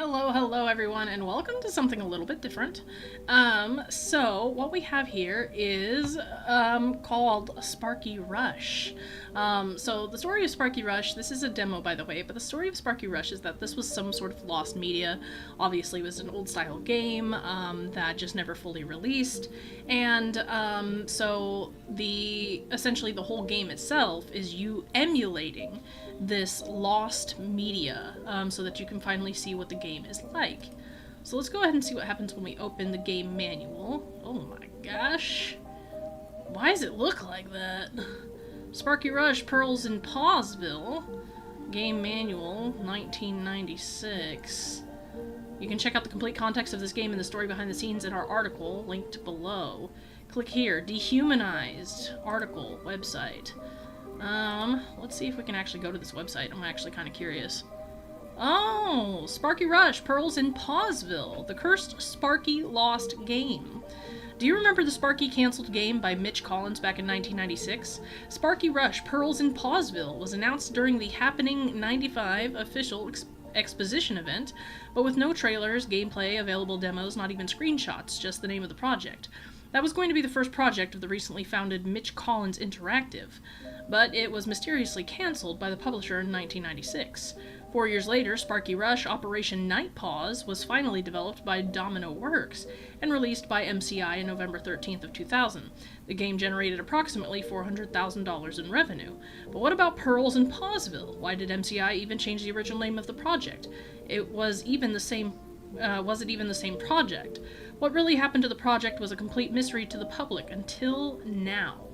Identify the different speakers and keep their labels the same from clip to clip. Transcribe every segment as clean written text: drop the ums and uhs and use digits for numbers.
Speaker 1: Hello everyone, and welcome to something a little bit different. So what we have here is called Sparky Rush. So the story of Sparky Rush, this is a demo by the way, but the story of Sparky Rush is that this was some sort of lost media. Obviously it was an old style game that just never fully released, and so essentially the whole game itself is you emulating this lost media so that you can finally see what the game is like. So let's go ahead and see what happens when we open the game manual. Oh my gosh. Why does it look like that? Sparky Rush, Purrils in Pawsville. Game manual, 1996. You can check out the complete context of this game and the story behind the scenes in our article, linked below. Click here, Dehumanized article, website. Let's see if we can actually go to this website. I'm actually kind of curious. Oh, Sparky Rush, Purrils in Pawsville, the cursed Sparky lost game. Do you remember the Sparky canceled game by Mitch Collins back in 1996? Sparky Rush, Purrils in Pawsville was announced during the Happening 95 official exposition event, but with no trailers, gameplay, available demos, not even screenshots, just the name of the project. That was going to be the first project of the recently founded Mitch Collins Interactive, but it was mysteriously cancelled by the publisher in 1996. 4 years later, Sparky Rush Operation Night Pause was finally developed by Domino Works and released by MCI on November 13th of 2000. The game generated approximately $400,000 in revenue. But what about Purrils in Pawsville? Why did MCI even change the original name of the project? Was it even the same project? What really happened to the project was a complete mystery to the public until now.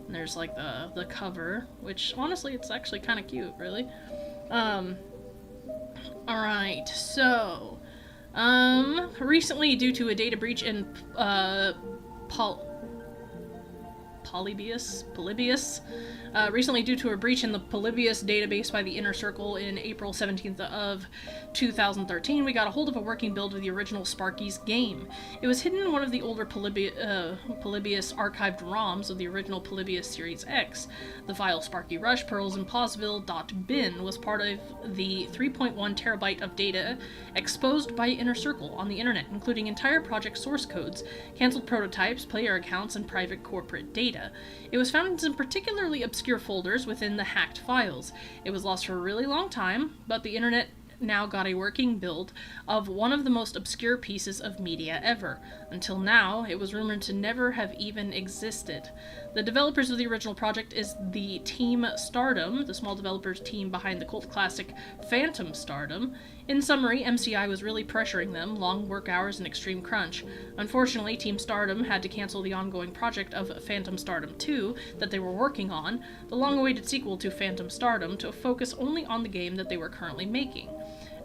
Speaker 1: And there's like the cover, which honestly it's actually kind of cute, really. Alright, so recently due to a data breach in Polybius? Recently, due to a breach in the Polybius database by the Inner Circle in April 17th of 2013, we got a hold of a working build of the original Sparky's game. It was hidden in one of the older Polybius archived ROMs of the original Polybius Series X. The file Sparky Rush Purrils in Pawsville.bin was part of the 3.1 terabyte of data exposed by Inner Circle on the internet, including entire project source codes, cancelled prototypes, player accounts, and private corporate data. It was found in some particularly obscure folders within the hacked files. It was lost for a really long time, but the internet now got a working build of one of the most obscure pieces of media ever. Until now, it was rumored to never have even existed. The developers of the original project is the Team Stardom, the small developers team behind the cult classic Phantom Stardom. In summary, MCI was really pressuring them, long work hours and extreme crunch. Unfortunately, Team Stardom had to cancel the ongoing project of Phantom Stardom 2 that they were working on, the long-awaited sequel to Phantom Stardom, to focus only on the game that they were currently making.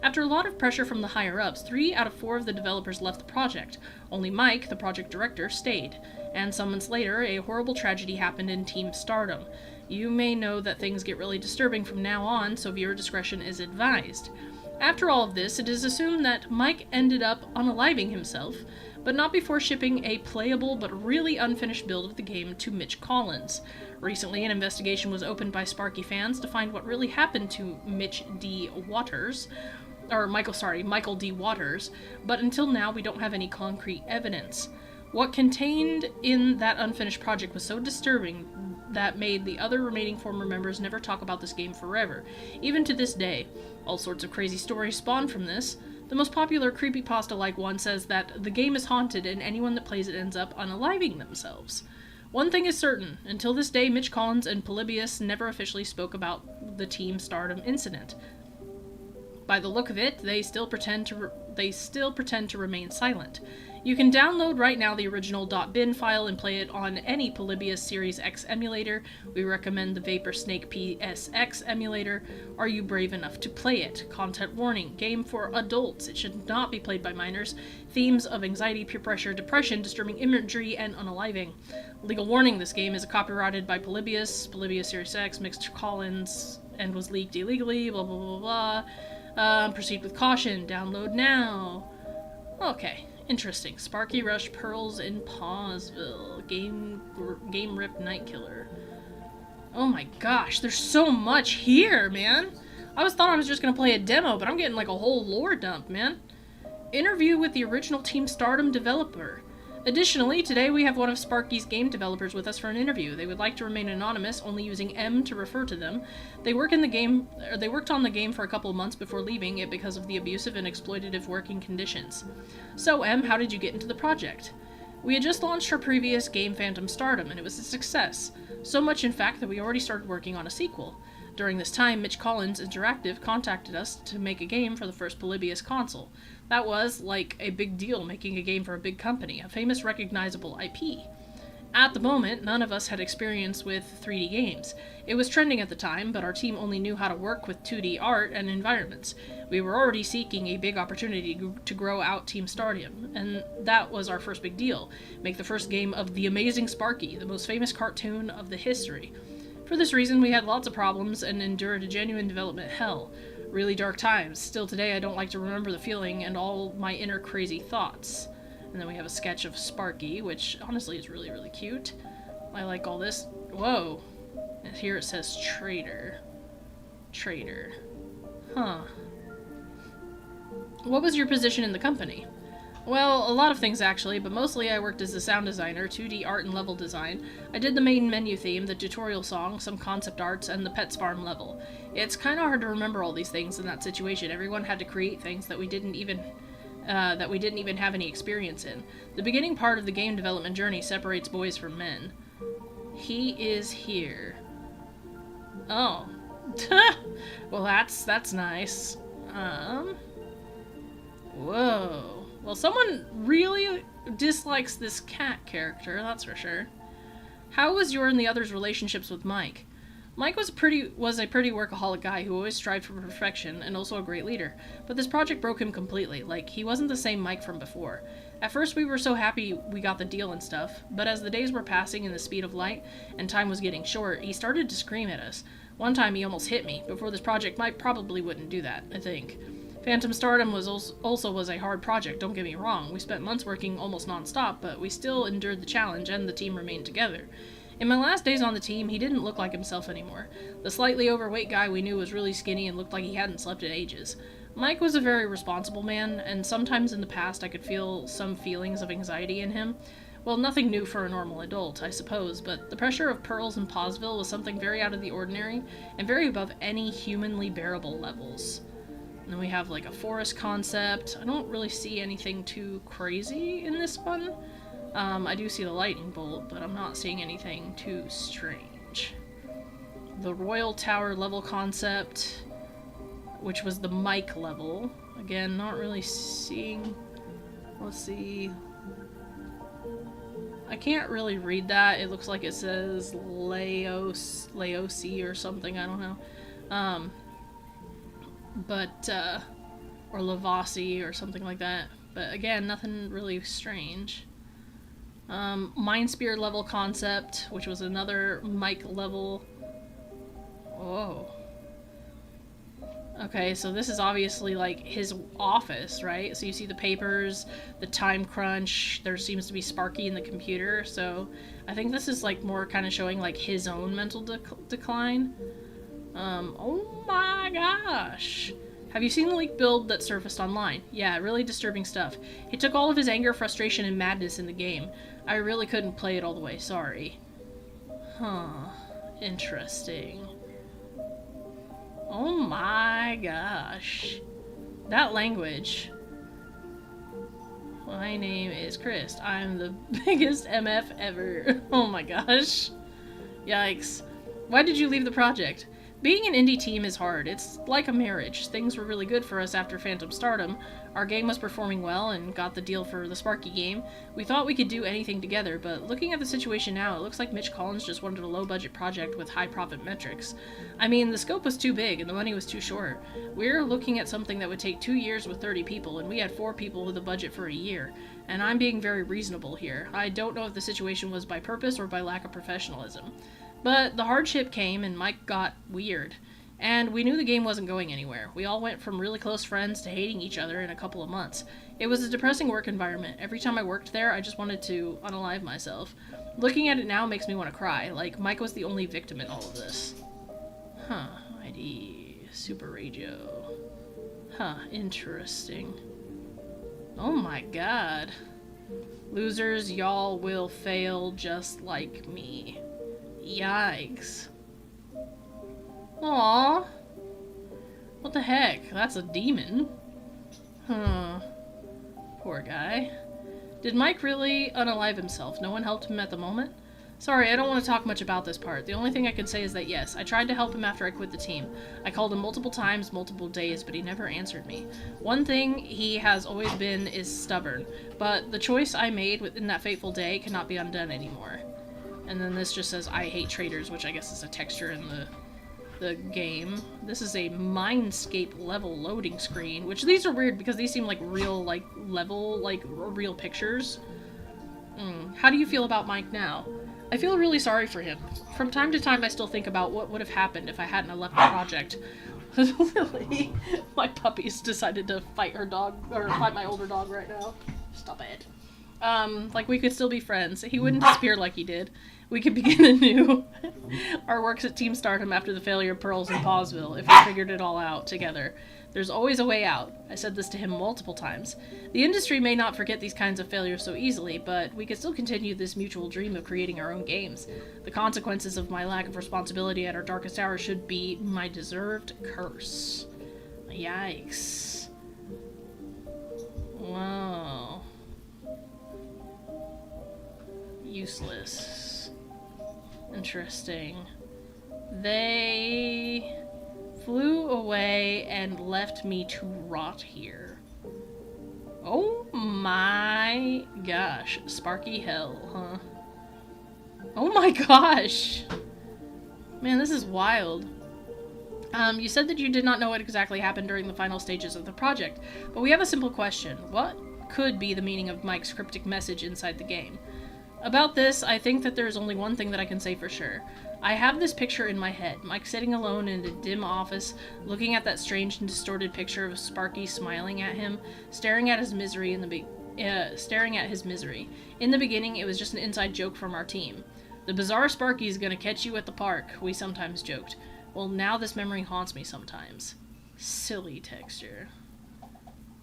Speaker 1: After a lot of pressure from the higher-ups, 3 out of 4 of the developers left the project. Only Mike, the project director, stayed. And some months later, a horrible tragedy happened in Team Stardom. You may know that things get really disturbing from now on, so viewer discretion is advised. After all of this, it is assumed that Mike ended up unaliving himself, but not before shipping a playable but really unfinished build of the game to Mitch Collins. Recently, an investigation was opened by Sparky fans to find what really happened to Michael D. Waters, but until now we don't have any concrete evidence. What contained in that unfinished project was so disturbing that made the other remaining former members never talk about this game forever. Even to this day, all sorts of crazy stories spawn from this. The most popular creepypasta-like one says that the game is haunted and anyone that plays it ends up unaliving themselves. One thing is certain, until this day Mitch Collins and Polybius never officially spoke about the Team Stardom incident. By the look of it, they still pretend to remain silent. You can download right now the original .bin file and play it on any Polybius Series X emulator. We recommend the Vapor Snake PSX emulator. Are you brave enough to play it? Content warning. Game for adults. It should not be played by minors. Themes of anxiety, peer pressure, depression, disturbing imagery, and unaliving. Legal warning. This game is copyrighted by Polybius Series X, Mixed Collins, and was leaked illegally, blah blah blah blah. Proceed with caution. Download now. Okay. Interesting. Sparky Rush Purrils in Pawsville. Game Rip Night Killer. Oh my gosh, there's so much here, man! thought I was just gonna play a demo, but I'm getting like a whole lore dump, man. Interview with the original Team Stardom developer. Additionally, today we have one of Sparky's game developers with us for an interview. They would like to remain anonymous, only using M to refer to them. They worked on the game for a couple of months before leaving it because of the abusive and exploitative working conditions. So, M, how did you get into the project? We had just launched our previous game, Phantom Stardom, and it was a success. So much, in fact, that we already started working on a sequel. During this time, Mitch Collins Interactive contacted us to make a game for the first Polybius console. That was, like, a big deal, making a game for a big company, a famous recognizable IP. At the moment, none of us had experience with 3D games. It was trending at the time, but our team only knew how to work with 2D art and environments. We were already seeking a big opportunity to grow out Team Stardom, and that was our first big deal. Make the first game of The Amazing Sparky, the most famous cartoon of the history. For this reason, we had lots of problems and endured a genuine development hell. Really dark times. Still today, I don't like to remember the feeling and all my inner crazy thoughts. And then we have a sketch of Sparky, which honestly is really, really cute. I like all this. Whoa. And here it says traitor. Traitor. Huh. What was your position in the company? Well, a lot of things actually, but mostly I worked as a sound designer, 2D art and level design. I did the main menu theme, the tutorial song, some concept arts, and the Pets Farm level. It's kinda hard to remember all these things in that situation. Everyone had to create things that we didn't even have any experience in. The beginning part of the game development journey separates boys from men. He is here. Oh. Well, that's nice. Whoa. Well, someone really dislikes this cat character, that's for sure. How was your and the others' relationships with Mike? Mike was a pretty workaholic guy who always strived for perfection and also a great leader, but this project broke him completely. Like, he wasn't the same Mike from before. At first we were so happy we got the deal and stuff, but as the days were passing in the speed of light and time was getting short, he started to scream at us. One time he almost hit me. Before this project, Mike probably wouldn't do that, I think. Phantom Stardom was a hard project, don't get me wrong. We spent months working almost non-stop, but we still endured the challenge and the team remained together. In my last days on the team, he didn't look like himself anymore. The slightly overweight guy we knew was really skinny and looked like he hadn't slept in ages. Mike was a very responsible man, and sometimes in the past I could feel some feelings of anxiety in him. Well, nothing new for a normal adult, I suppose, but the pressure of Purrils and Pawsville was something very out of the ordinary and very above any humanly bearable levels. And then we have like a forest concept. I don't really see anything too crazy in this one. I do see the lightning bolt, but I'm not seeing anything too strange. The Royal Tower level concept, which was the Mike level. Again, not really seeing... Let's see... I can't really read that. It looks like it says Laosi or something, I don't know. Or Lavasi or something like that. But again, nothing really strange. Mind Spear level concept, which was another Mike level. Whoa. Okay, so this is obviously like his office, right? So you see the papers, the time crunch, there seems to be Sparky in the computer, so I think this is like more kind of showing like his own mental decline. Oh my gosh. Have you seen the leaked build that surfaced online? Yeah, really disturbing stuff. He took all of his anger, frustration, and madness in the game. I really couldn't play it all the way, sorry. Huh. Interesting. Oh my gosh. That language. My name is Chris. I'm the biggest MF ever. Oh my gosh. Yikes. Why did you leave the project? Being an indie team is hard. It's like a marriage. Things were really good for us after Phantom Stardom. Our game was performing well and got the deal for the Sparky game. We thought we could do anything together, but looking at the situation now, it looks like Mitch Collins just wanted a low-budget project with high-profit metrics. I mean, the scope was too big and the money was too short. We're looking at something that would take 2 years with 30 people, and we had 4 people with a budget for a year. And I'm being very reasonable here. I don't know if the situation was by purpose or by lack of professionalism. But the hardship came and Mike got weird. And we knew the game wasn't going anywhere. We all went from really close friends to hating each other in a couple of months. It was a depressing work environment. Every time I worked there, I just wanted to unalive myself. Looking at it now makes me want to cry. Like, Mike was the only victim in all of this. Huh, ID. Super radio. Huh, interesting. Oh my god. Losers, y'all will fail just like me. Yikes. Aww. What the heck? That's a demon. Huh. Poor guy. Did Mike really unalive himself? No one helped him at the moment? Sorry, I don't want to talk much about this part. The only thing I can say is that yes, I tried to help him after I quit the team. I called him multiple times, multiple days, but he never answered me. One thing he has always been is stubborn, but the choice I made within that fateful day cannot be undone anymore. And then this just says, I hate traitors, which I guess is a texture in the game. This is a Mindscape level loading screen, which these are weird because these seem like real, like, level, like, real pictures. How do you feel about Mike now? I feel really sorry for him. From time to time I still think about what would have happened if I hadn't left the project. Really? My puppy's decided to fight her dog, or fight my older dog right now. Stop it. Like we could still be friends. He wouldn't disappear like he did. We could begin anew. Our works at Team Stardom after the failure of Purrils and Pawsville, if we figured it all out together. There's always a way out. I said this to him multiple times. The industry may not forget these kinds of failures so easily, but we can still continue this mutual dream of creating our own games. The consequences of my lack of responsibility at our darkest hour should be my deserved curse. Yikes. Wow. Useless. Interesting. They flew away and left me to rot here. Oh my gosh. Sparky hell, huh? Oh my gosh! Man, this is wild. You said that you did not know what exactly happened during the final stages of the project, but we have a simple question. What could be the meaning of Mike's cryptic message inside the game? About this, I think that there is only one thing that I can say for sure. I have this picture in my head, Mike sitting alone in a dim office, looking at that strange and distorted picture of Sparky smiling at him, staring at his misery. In the beginning, it was just an inside joke from our team. The bizarre Sparky is gonna catch you at the park, we sometimes joked. Well, now this memory haunts me sometimes. Silly texture.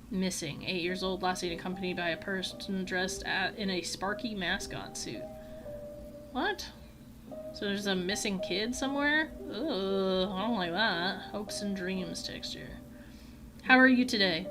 Speaker 1: Missing. 8 years old, last seen accompanied by a person dressed in a Sparky mascot suit. What? So there's a missing kid somewhere? Ugh, I don't like that. Hopes and dreams texture. How are you today?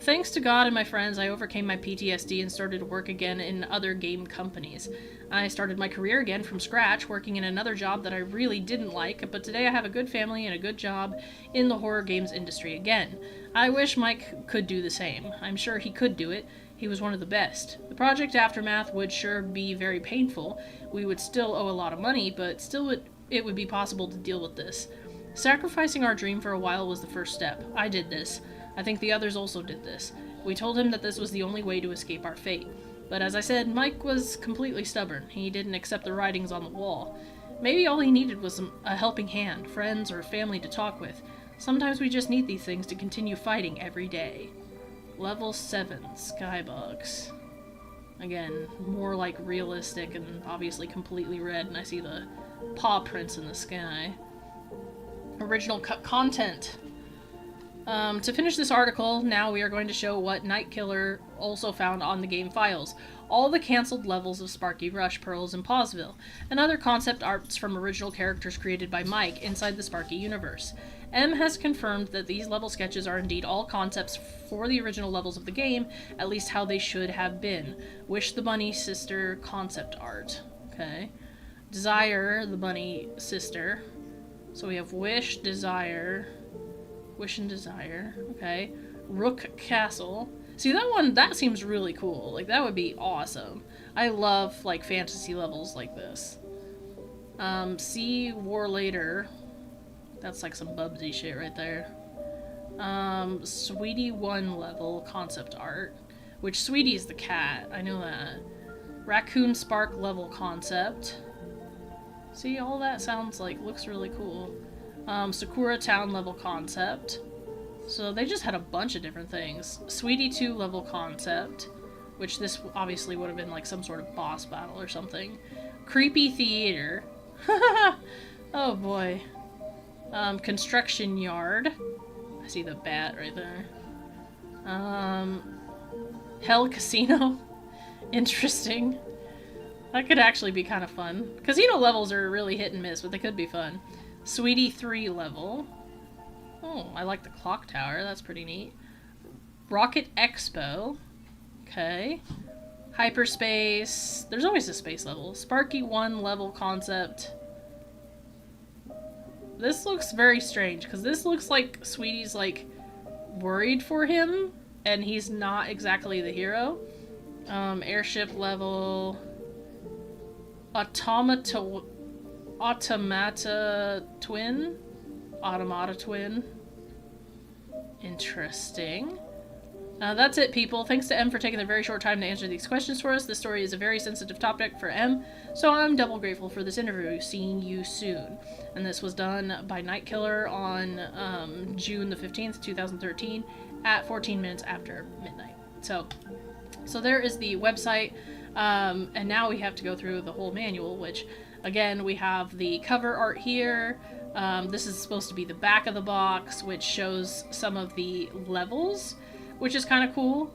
Speaker 1: Thanks to God and my friends, I overcame my PTSD and started to work again in other game companies. I started my career again from scratch, working in another job that I really didn't like, but today I have a good family and a good job in the horror games industry again. I wish Mike could do the same. I'm sure he could do it. He was one of the best. The project Aftermath would sure be very painful. We would still owe a lot of money, but still it would be possible to deal with this. Sacrificing our dream for a while was the first step. I did this. I think the others also did this. We told him that this was the only way to escape our fate. But as I said, Mike was completely stubborn. He didn't accept the writings on the wall. Maybe all he needed was a helping hand, friends, or family to talk with. Sometimes we just need these things to continue fighting every day. Level 7, Skybox. Again, more like realistic and obviously completely red, and I see the paw prints in the sky. Original content. To finish this article, now we are going to show what Night Killer also found on the game files. All the cancelled levels of Sparky, Rush, Purrils, and Pawsville, and other concept arts from original characters created by Mike inside the Sparky universe. M has confirmed that these level sketches are indeed all concepts for the original levels of the game, at least how they should have been. Wish the Bunny Sister concept art. Okay. Desire the Bunny Sister. So we have Wish, Desire... Wish and Desire. Okay. Rook Castle. See, that seems really cool. Like, that would be awesome. I love, like, fantasy levels like this. See War Later. That's like some Bubsy shit right there. Sweetie 1 level concept art. Which Sweetie is the cat. I know that. Raccoon Spark level concept. See, all that sounds like, looks really cool. Sakura Town level concept. So they just had a bunch of different things. Sweetie 2 level concept, which this obviously would have been like some sort of boss battle or something. Creepy Theater. Oh boy. Construction yard. I see the bat right there. Hell Casino. Interesting. That could actually be kind of fun. Casino levels are really hit and miss, but they could be fun. Sweetie 3 level. Oh, I like the clock tower. That's pretty neat. Rocket Expo. Okay. Hyperspace. There's always a space level. Sparky 1 level concept. This looks very strange, because this looks like Sweetie's, like, worried for him, and he's not exactly the hero. Airship level. Automata twin? Automata twin. Interesting. That's it, people. Thanks to M for taking a very short time to answer these questions for us. This story is a very sensitive topic for M, so I'm double grateful for this interview. Seeing you soon. And this was done by Nightkiller on June the 15th, 2013, at 14 minutes after midnight. So there is the website, and now we have to go through the whole manual, which, again, we have the cover art here. This is supposed to be the back of the box, which shows some of the levels, which is kind of cool.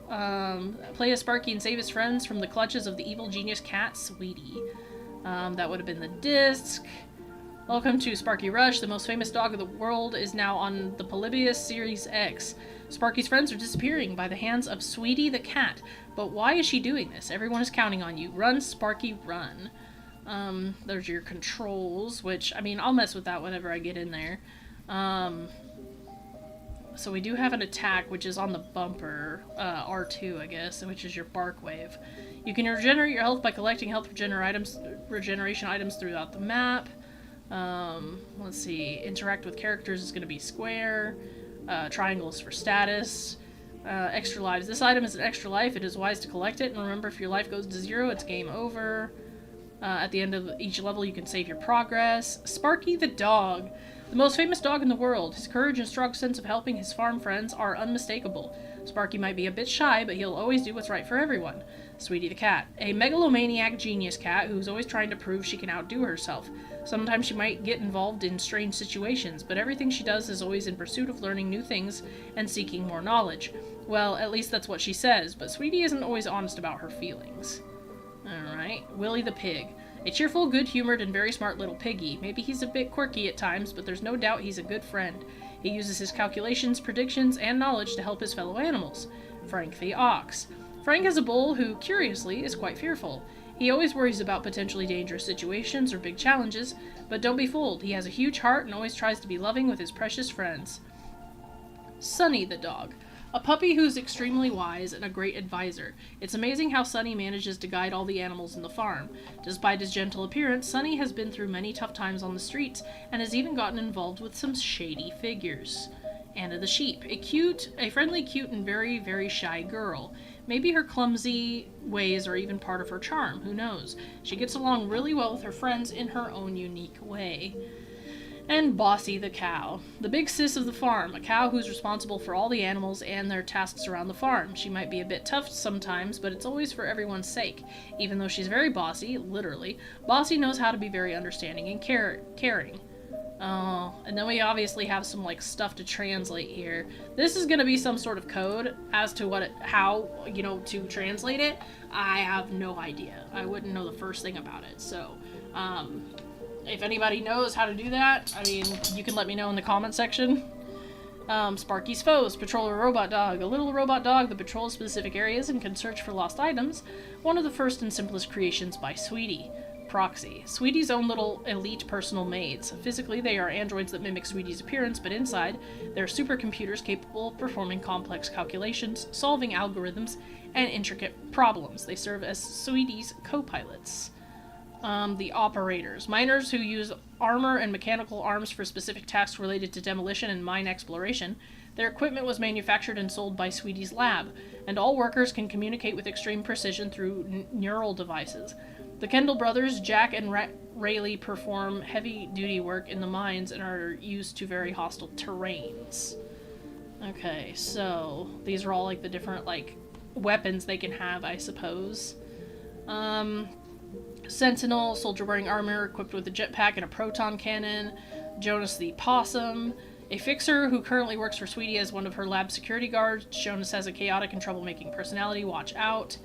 Speaker 1: Play as Sparky and save his friends from the clutches of the evil genius cat, Sweetie. That would have been the disc. Welcome to Sparky Rush. The most famous dog of the world is now on the Polybius Series X. Sparky's friends are disappearing by the hands of Sweetie the cat. But why is she doing this? Everyone is counting on you. Run, Sparky, run. There's your controls, which, I mean, I'll mess with that whenever I get in there. So we do have an attack, which is on the bumper, R2, I guess, which is your bark wave. You can regenerate your health by collecting health regeneration items throughout the map. Let's see, interact with characters is going to be square. Triangles for status. Extra lives. This item is an extra life. It is wise to collect it, and remember, if your life goes to 0, it's game over. At the end of each level, you can save your progress. Sparky the dog. The most famous dog in the world. His courage and strong sense of helping his farm friends are unmistakable. Sparky might be a bit shy, but he'll always do what's right for everyone. Sweetie the cat. A megalomaniac genius cat who's always trying to prove she can outdo herself. Sometimes she might get involved in strange situations, but everything she does is always in pursuit of learning new things and seeking more knowledge. Well, at least that's what she says, but Sweetie isn't always honest about her feelings. Alright, Willie the pig. A cheerful, good-humored, and very smart little piggy. Maybe he's a bit quirky at times, but there's no doubt he's a good friend. He uses his calculations, predictions, and knowledge to help his fellow animals. Frank the ox. Frank is a bull who, curiously, is quite fearful. He always worries about potentially dangerous situations or big challenges, but don't be fooled. He has a huge heart and always tries to be loving with his precious friends. Sunny the dog. A puppy who's extremely wise and a great advisor. It's amazing how Sunny manages to guide all the animals in the farm. Despite his gentle appearance, Sunny has been through many tough times on the streets and has even gotten involved with some shady figures. Anna the sheep. A friendly, cute, and very, very shy girl. Maybe her clumsy ways are even part of her charm, who knows? She gets along really well with her friends in her own unique way. And Bossy the cow. The big sis of the farm, a cow who's responsible for all the animals and their tasks around the farm. She might be a bit tough sometimes, but it's always for everyone's sake. Even though she's very bossy, literally, Bossy knows how to be very understanding and caring. Oh, and then we obviously have some, like, stuff to translate here. This is gonna be some sort of code as to how, to translate it. I have no idea. I wouldn't know the first thing about it, so, if anybody knows how to do that, I mean, you can let me know in the comment section. Sparky's foes. Patrol a robot dog. A little robot dog that patrols specific areas and can search for lost items. One of the first and simplest creations by Sweetie. Proxy. Sweetie's own little elite personal maids. Physically, they are androids that mimic Sweetie's appearance, but inside, they're supercomputers capable of performing complex calculations, solving algorithms, and intricate problems. They serve as Sweetie's co-pilots. The operators. Miners who use armor and mechanical arms for specific tasks related to demolition and mine exploration. Their equipment was manufactured and sold by Sweetie's lab, and all workers can communicate with extreme precision through neural devices. The Kendall brothers, Jack and Rayleigh, perform heavy-duty work in the mines and are used to very hostile terrains. Okay, so these are all, like, the different, like, weapons they can have, I suppose. Sentinel, soldier wearing armor, equipped with a jetpack and a proton cannon. Jonas the Possum, a fixer who currently works for Sweetie as one of her lab security guards. Jonas has a chaotic and troublemaking personality, watch out.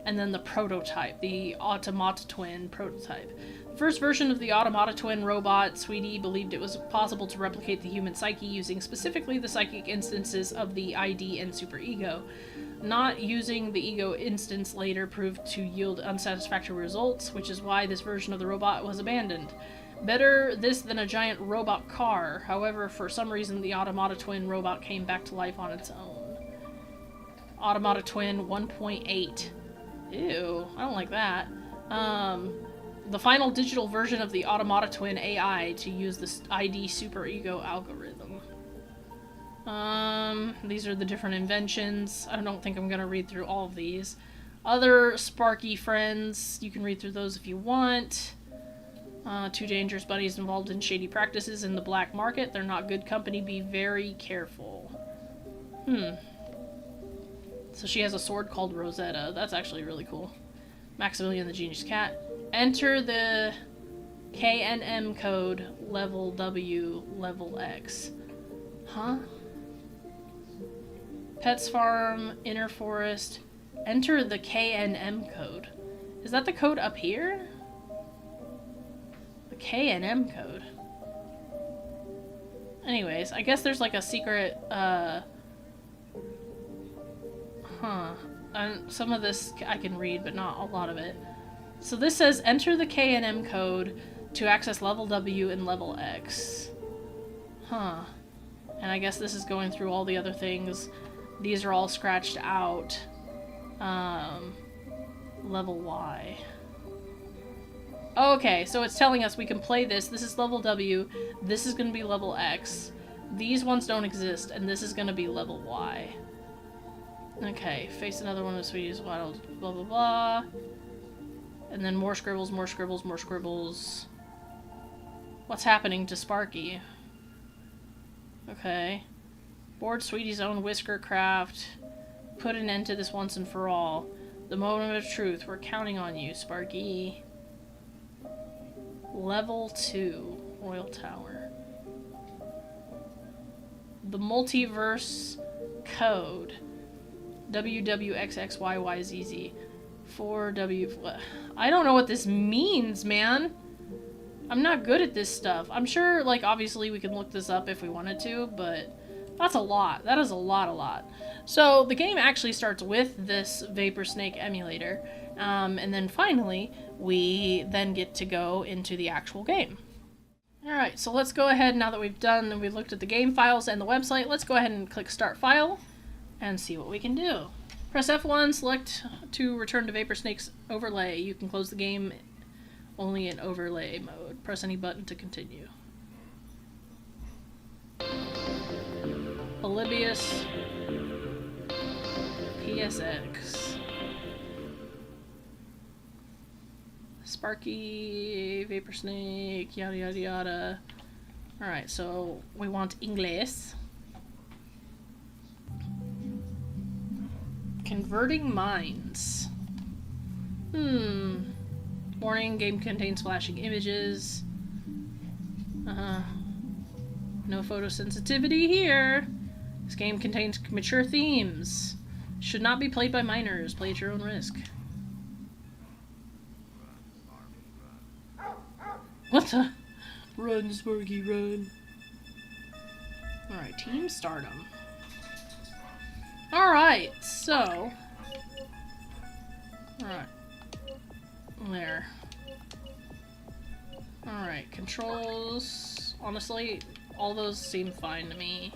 Speaker 1: And then the prototype, the Automata Twin prototype. The first version of the Automata Twin robot, Sweetie believed it was possible to replicate the human psyche using specifically the psychic instances of the ID and superego. Not using the ego instance later proved to yield unsatisfactory results, which is why this version of the robot was abandoned. Better this than a giant robot car. However, for some reason, the Automata Twin robot came back to life on its own. Automata Twin 1.8. Ew, I don't like that. The final digital version of the Automata Twin AI to use this ID superego algorithm. These are the different inventions. I don't think I'm gonna read through all of these. Other Sparky friends, you can read through those if you want. Two dangerous buddies involved in shady practices in the black market. They're not good company. Be very careful. So she has a sword called Rosetta. That's actually really cool. Maximilian the Genius Cat. Enter the KNM code level W, level X. Huh? Pets Farm, Inner Forest. Enter the KNM code. Is that the code up here? The KNM code. Anyways, I guess there's like a secret, some of this I can read, but not a lot of it. So this says, enter the KNM code to access level W and level X. Huh. And I guess this is going through all the other things. These are all scratched out. Level Y. Okay, so it's telling us we can play this. This is level W. This is going to be level X. These ones don't exist, and this is going to be level Y. Okay, face another one of Sweetie's wild, blah blah blah. And then more scribbles, more scribbles, more scribbles. What's happening to Sparky? Okay. Board Sweetie's own whisker craft. Put an end to this once and for all. The moment of truth. We're counting on you, Sparky. Level 2. Royal Tower. The multiverse code. WWXXYYZZ. 4W... I don't know what this means, man. I'm not good at this stuff. I'm sure, like, obviously we can look this up if we wanted to, but that's a lot. That is a lot. So, the game actually starts with this Vapor Snake emulator, and then finally, we then get to go into the actual game. Alright, so let's go ahead, now that we've looked at the game files and the website, let's go ahead and click Start File, and see what we can do. Press F1, select to return to Vapor Snake's overlay. You can close the game only in overlay mode. Press any button to continue. Polybius PSX. Sparky, Vapor Snake, yada yada yada. Alright, so we want English. Converting minds. Warning, game contains flashing images. No photosensitivity here. This game contains mature themes. Should not be played by minors. Play at your own risk. What the? Run, Sparky, run. Alright, Team Stardom. Alright, so... Alright. There. Alright, controls... Honestly, all those seem fine to me.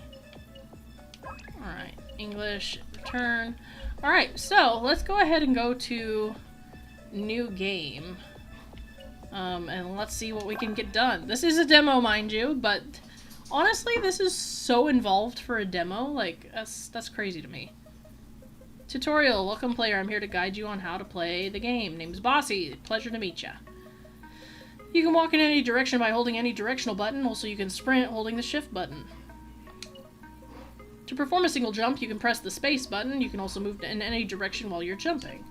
Speaker 1: Alright, English, return. Alright, so let's go ahead and go to new game. And let's see what we can get done. This is a demo, mind you, but honestly, this is so involved for a demo. Like, that's crazy to me. Tutorial. Welcome, player. I'm here to guide you on how to play the game. Name's Bossy. Pleasure to meet ya. You can walk in any direction by holding any directional button. Also, you can sprint holding the shift button. To perform a single jump, you can press the space button. You can also move in any direction while you're jumping.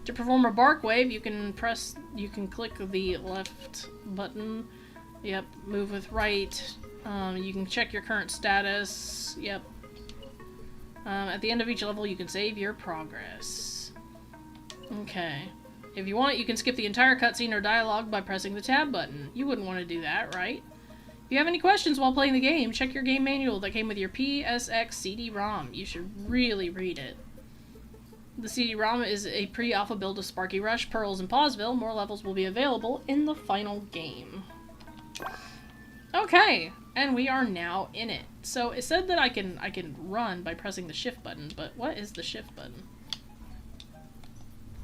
Speaker 1: To perform a bark wave, you can click the left button. Yep, move with right, You can check your current status. Yep. At the end of each level, you can save your progress. Okay. If you want, you can skip the entire cutscene or dialogue by pressing the tab button. You wouldn't want to do that, right? If you have any questions while playing the game, check your game manual that came with your PSX CD-ROM. You should really read it. The CD-ROM is a pre-alpha build of Sparky Rush, Purrils, and Pawsville. More levels will be available in the final game. Okay, and we are now in it. So it said that I can run by pressing the shift button, but what is the shift button?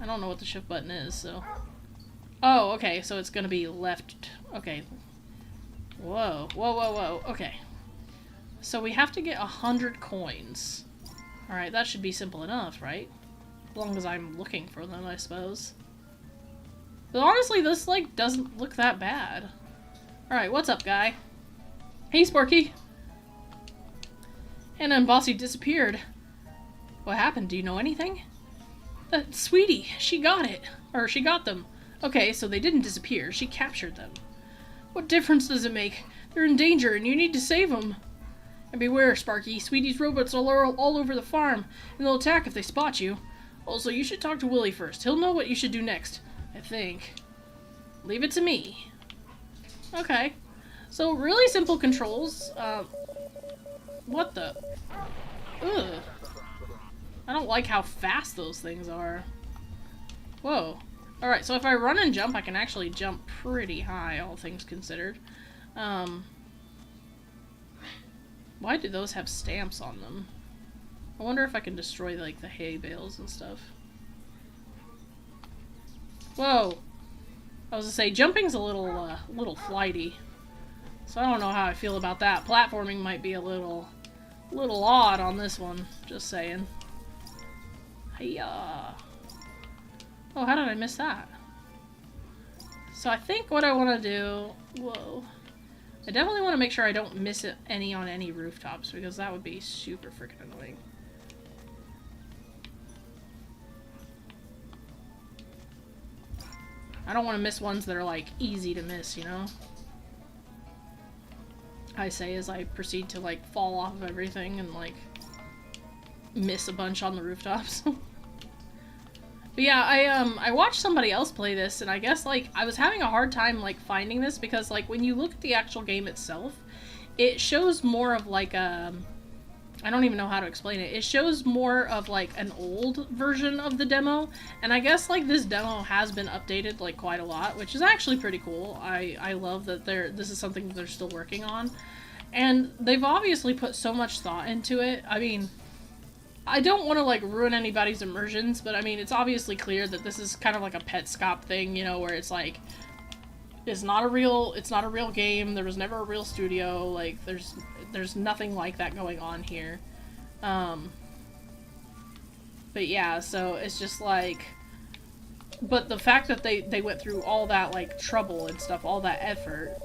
Speaker 1: I don't know what the shift button is, so... Oh, okay, so it's gonna be left... Okay. Whoa, whoa, whoa, whoa, okay. So we have to get 100 coins. Alright, that should be simple enough, right? As long as I'm looking for them, I suppose. But honestly, this, like, doesn't look that bad. Alright, what's up, guy? Hey, Sparky! Hannah and Bossy disappeared. What happened? Do you know anything? Sweetie, she got it. Or she got them. Okay, so they didn't disappear. She captured them. What difference does it make? They're in danger and you need to save them. And beware, Sparky. Sweetie's robots are all over the farm, and they'll attack if they spot you. Also, you should talk to Willie first. He'll know what you should do next, I think. Leave it to me. Okay. So, really simple controls. What the? Ugh. I don't like how fast those things are. Whoa. Alright, so if I run and jump, I can actually jump pretty high, all things considered. Why do those have stamps on them? I wonder if I can destroy, like, the hay bales and stuff. Whoa! I was gonna say, jumping's a little flighty. So I don't know how I feel about that. Platforming might be a little odd on this one. Just saying. Hiya! Oh, how did I miss that? So I think what I want to do... Whoa. I definitely want to make sure I don't miss it on any rooftops, because that would be super freaking annoying. I don't want to miss ones that are, like, easy to miss, you know? I say as I proceed to, like, fall off of everything and, like, miss a bunch on the rooftops. But yeah, I watched somebody else play this, and I guess, like, I was having a hard time, like, finding this, because, like, when you look at the actual game itself, it shows more of, like, I don't even know how to explain it. It shows more of, like, an old version of the demo, and I guess, like, this demo has been updated, like, quite a lot, which is actually pretty cool. I love that this is something that they're still working on, and they've obviously put so much thought into it. I mean... I don't want to, like, ruin anybody's immersions, but, I mean, it's obviously clear that this is kind of like a Petscop thing, you know, where it's, like, it's not a real game, there was never a real studio, like, there's nothing like that going on here. But yeah, so it's just, like, but the fact that they went through all that, like, trouble and stuff, all that effort,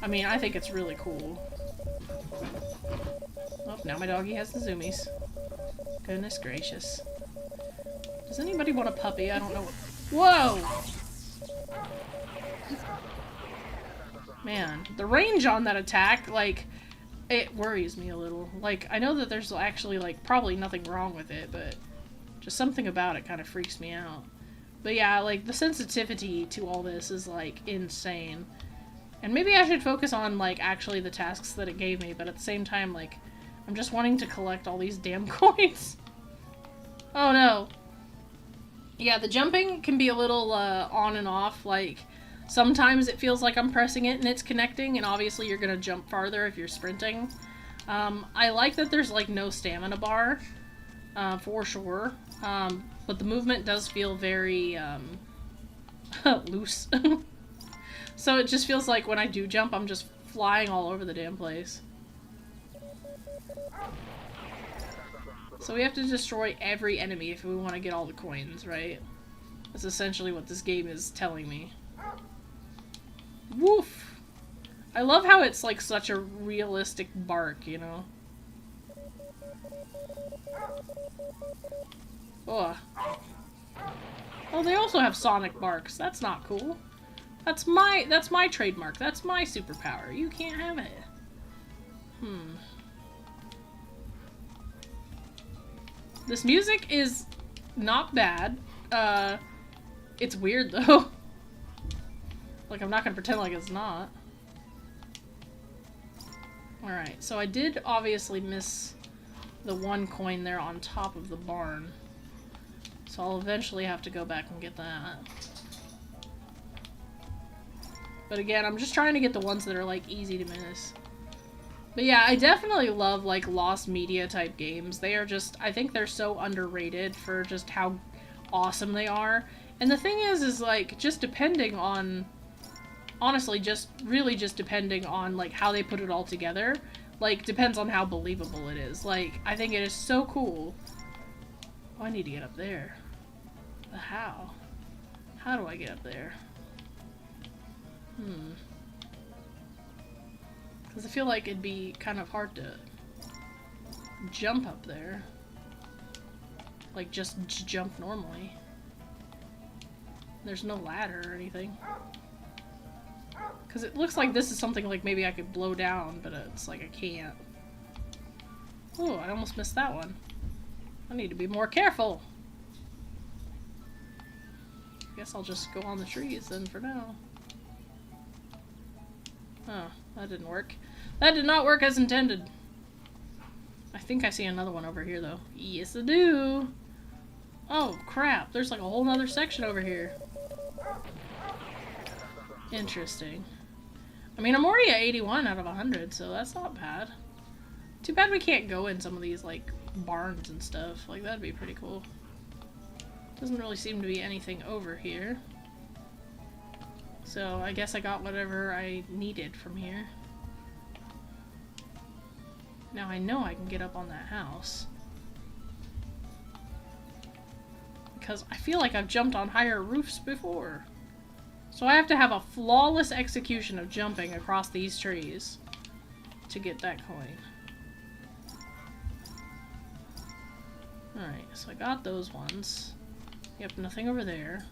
Speaker 1: I mean, I think it's really cool. Oh, now my doggy has the zoomies. Goodness gracious. Does anybody want a puppy? I don't know. Whoa! Man, the range on that attack, like, it worries me a little. Like, I know that there's actually, like, probably nothing wrong with it, but just something about it kind of freaks me out. But yeah, like, the sensitivity to all this is, like, insane. And maybe I should focus on, like, actually the tasks that it gave me, but at the same time, like, I'm just wanting to collect all these damn coins. Oh no. Yeah, the jumping can be a little on and off. Like, sometimes it feels like I'm pressing it and it's connecting, and obviously you're gonna jump farther if you're sprinting. I like that there's, like, no stamina bar, for sure. But the movement does feel very loose. So it just feels like when I do jump, I'm just flying all over the damn place. So we have to destroy every enemy if we want to get all the coins, right? That's essentially what this game is telling me. Woof! I love how it's, like, such a realistic bark, you know? Ugh. Oh, they also have sonic barks. That's not cool. That's my trademark. That's my superpower. You can't have it. This music is not bad. It's weird though. Like, I'm not gonna pretend like it's not. Alright, so I did obviously miss the one coin there on top of the barn. So I'll eventually have to go back and get that. But again, I'm just trying to get the ones that are, like, easy to miss. But yeah, I definitely love, like, lost media type games. They are just, I think they're so underrated for just how awesome they are. And the thing is like, just depending on, honestly, really just depending on, like, how they put it all together, like, depends on how believable it is. Like, I think it is so cool. Oh, I need to get up there. But how? How do I get up there? Because I feel like it'd be kind of hard to jump up there. Like, just jump normally. There's no ladder or anything. Because it looks like this is something like maybe I could blow down, but it's like I can't. Oh, I almost missed that one. I need to be more careful. I guess I'll just go on the trees then for now. Oh, that didn't work. That did not work as intended. I think I see another one over here, though. Yes, I do. Oh, crap. There's like a whole nother section over here. Interesting. I mean, I'm already at 81 out of 100, so that's not bad. Too bad we can't go in some of these, like, barns and stuff. Like, that'd be pretty cool. Doesn't really seem to be anything over here. So, I guess I got whatever I needed from here. Now I know I can get up on that house. Because I feel like I've jumped on higher roofs before. So I have to have a flawless execution of jumping across these trees to get that coin. Alright, so I got those ones. Yep, nothing over there.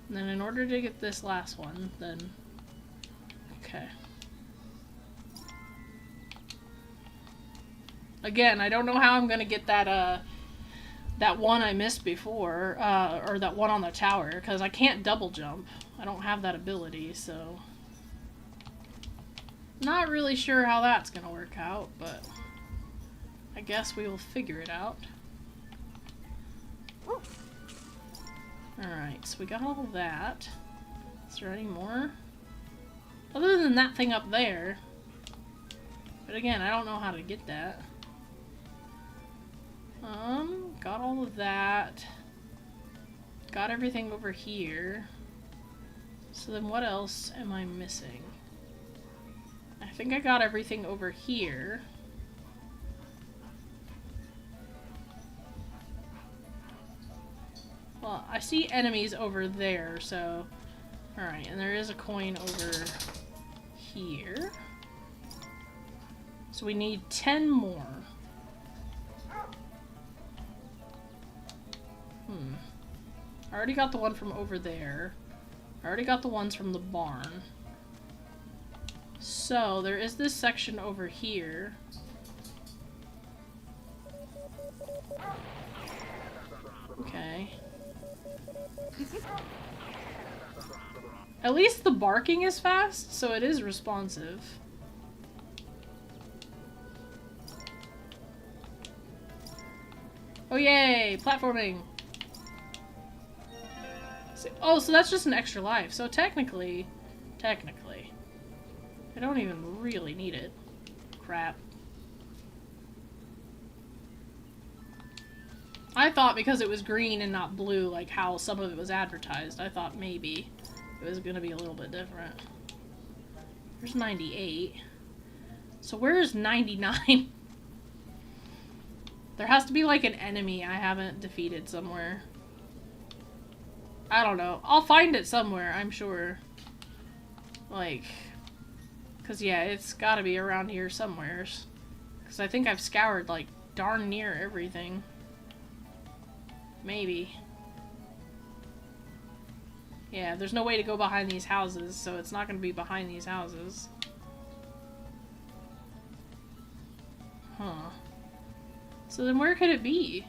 Speaker 1: And then in order to get this last one, then... Okay. Again, I don't know how I'm gonna get that, that one I missed before, or that one on the tower, because I can't double jump. I don't have that ability, so... Not really sure how that's gonna work out, but... I guess we will figure it out. Alright, so we got all that. Is there any more? Other than that thing up there. But again, I don't know how to get that. Got all of that. Got everything over here. So then what else am I missing? I think I got everything over here. Well, I see enemies over there, so... Alright, and there is a coin over here. So we need 10 more. I already got the one from over there. I already got the ones from the barn. So, there is this section over here. Okay. At least the barking is fast, so it is responsive. Oh yay! Platforming! Oh, so that's just an extra life. So technically, I don't even really need it. Crap. I thought because it was green and not blue, like how some of it was advertised, I thought maybe it was gonna be a little bit different. There's 98. So where's 99? There has to be like an enemy I haven't defeated somewhere. I don't know. I'll find it somewhere, I'm sure. Like, cause yeah, it's gotta be around here somewheres. Cause I think I've scoured like darn near everything. Maybe. Yeah, there's no way to go behind these houses, so it's not gonna be behind these houses. So then where could it be?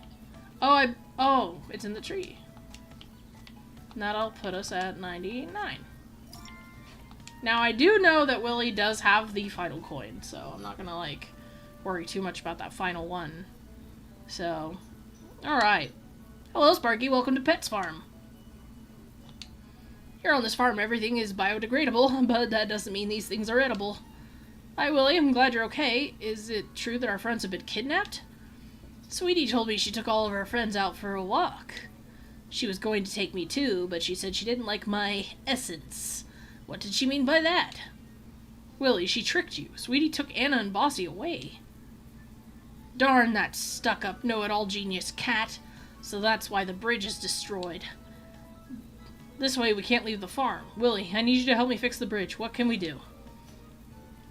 Speaker 1: Oh, it's in the tree. And that'll put us at 99. Now, I do know that Willie does have the final coin, so I'm not gonna, like, worry too much about that final one. So, alright. Hello, Sparky. Welcome to Pet's Farm. Here on this farm, everything is biodegradable, but that doesn't mean these things are edible. Hi, Willie. I'm glad you're okay. Is it true that our friends have been kidnapped? Sweetie told me she took all of her friends out for a walk. She was going to take me too, but she said she didn't like my essence. What did she mean by that? Willie, she tricked you. Sweetie took Anna and Bossy away. Darn that stuck-up, know-it-all genius cat. So that's why the bridge is destroyed. This way we can't leave the farm. Willie, I need you to help me fix the bridge. What can we do?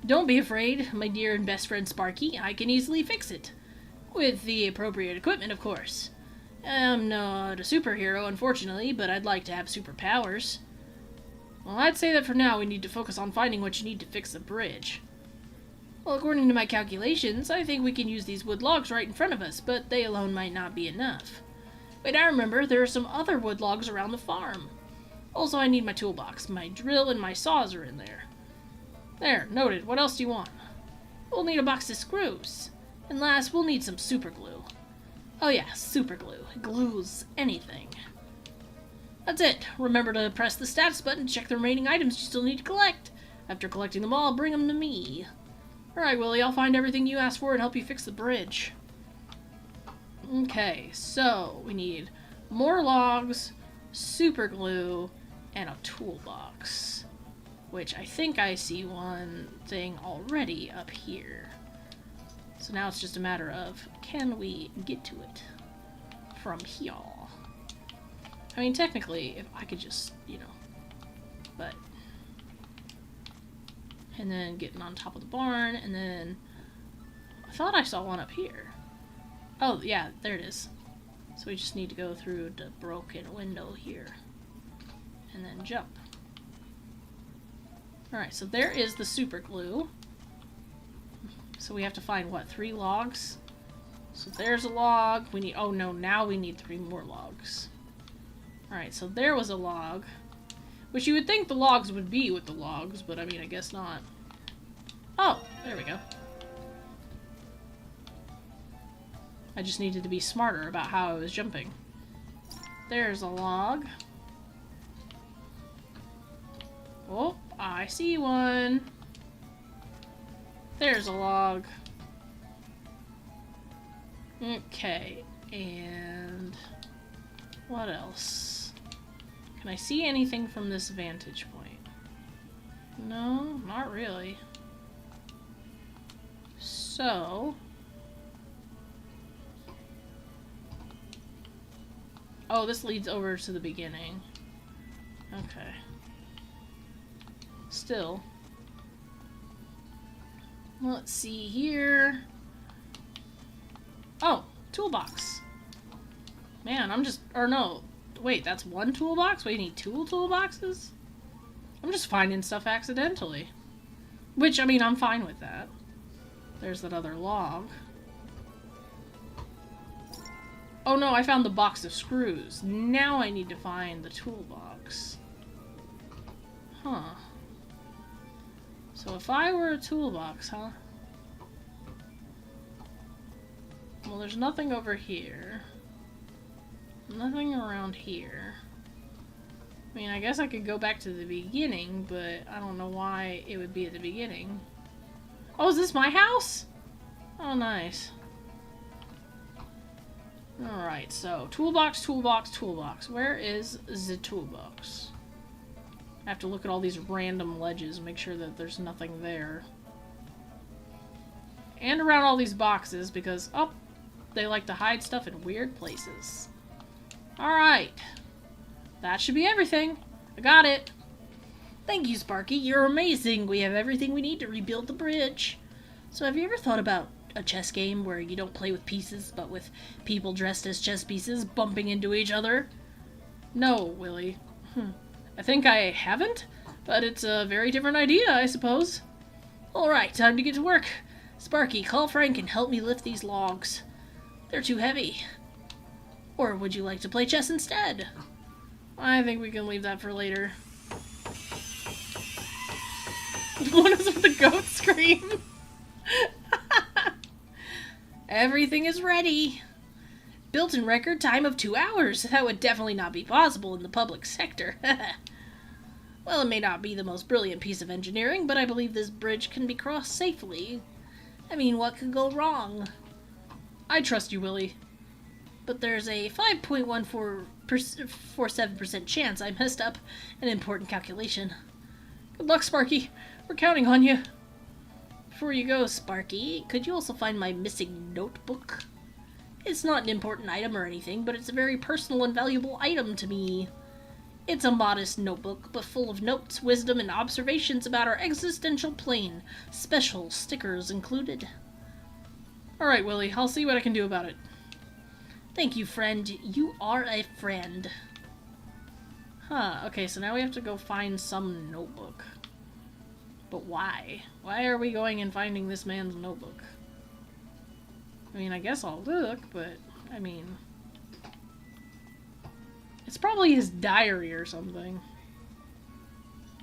Speaker 1: Don't be afraid, my dear and best friend Sparky. I can easily fix it. With the appropriate equipment, of course. I'm not a superhero, unfortunately, but I'd like to have superpowers. Well, I'd say that for now we need to focus on finding what you need to fix the bridge. Well, according to my calculations, I think we can use these wood logs right in front of us, but they alone might not be enough. Wait, I remember, there are some other wood logs around the farm. Also, I need my toolbox. My drill and my saws are in there. There, noted. What else do you want? We'll need a box of screws. And last, we'll need some super glue. Oh yeah, super glue. It glues anything. That's it. Remember to press the status button to check the remaining items you still need to collect. After collecting them all, bring them to me. Alright, Willie, I'll find everything you asked for and help you fix the bridge. Okay, so we need more logs, super glue, and a toolbox. Which I think I see one thing already up here. So now it's just a matter of, can we get to it from here? I mean, technically, if I could just, you know, but... And then getting on top of the barn, and then... I thought I saw one up here. Oh, yeah, there it is. So we just need to go through the broken window here. And then jump. Alright, so there is the super glue. So we have to find, what, 3 logs? So there's a log. We need... Oh, no, now we need 3 more logs. Alright, so there was a log. Which you would think the logs would be with the logs, but I mean, I guess not. Oh, there we go. I just needed to be smarter about how I was jumping. There's a log. Oh, I see one. There's a log. Okay, and what else? Can I see anything from this vantage point? No, not really. So... Oh, this leads over to the beginning. Okay. Still. Let's see here. Oh, toolbox. Man, I'm just... Or no. Wait, that's one toolbox? Wait, you need 2 toolboxes? I'm just finding stuff accidentally. Which, I mean, I'm fine with that. There's that other log. Oh no, I found the box of screws. Now I need to find the toolbox. Huh. So if I were a toolbox, huh? Well, there's nothing over here. Nothing around here. I mean, I guess I could go back to the beginning, but I don't know why it would be at the beginning. Oh, is this my house? Oh, nice. Alright, so toolbox, toolbox, toolbox. Where is the toolbox? I have to look at all these random ledges and make sure that there's nothing there. And around all these boxes because, oh, they like to hide stuff in weird places. Alright. That should be everything. I got it. Thank you, Sparky. You're amazing. We have everything we need to rebuild the bridge. So have you ever thought about a chess game where you don't play with pieces, but with people dressed as chess pieces bumping into each other? No, Willie. I think I haven't, but it's a very different idea, I suppose. Alright, time to get to work. Sparky, call Frank and help me lift these logs. They're too heavy. Or would you like to play chess instead? I think we can leave that for later. What is with the goat scream? Everything is ready. Built in record time of 2 hours. That would definitely not be possible in the public sector. Well, it may not be the most brilliant piece of engineering, but I believe this bridge can be crossed safely. I mean, what could go wrong? I trust you, Willie. But there's a 5.1447% chance I messed up an important calculation. Good luck, Sparky. We're counting on you. Before you go, Sparky, could you also find my missing notebook? It's not an important item or anything, but it's a very personal and valuable item to me. It's a modest notebook, but full of notes, wisdom, and observations about our existential plane. Special stickers included. Alright, Willie, I'll see what I can do about it. Thank you, friend. You are a friend. Huh, okay, so now we have to go find some notebook. But why? Why are we going and finding this man's notebook? I mean, I guess I'll look, but, I mean... It's probably his diary or something.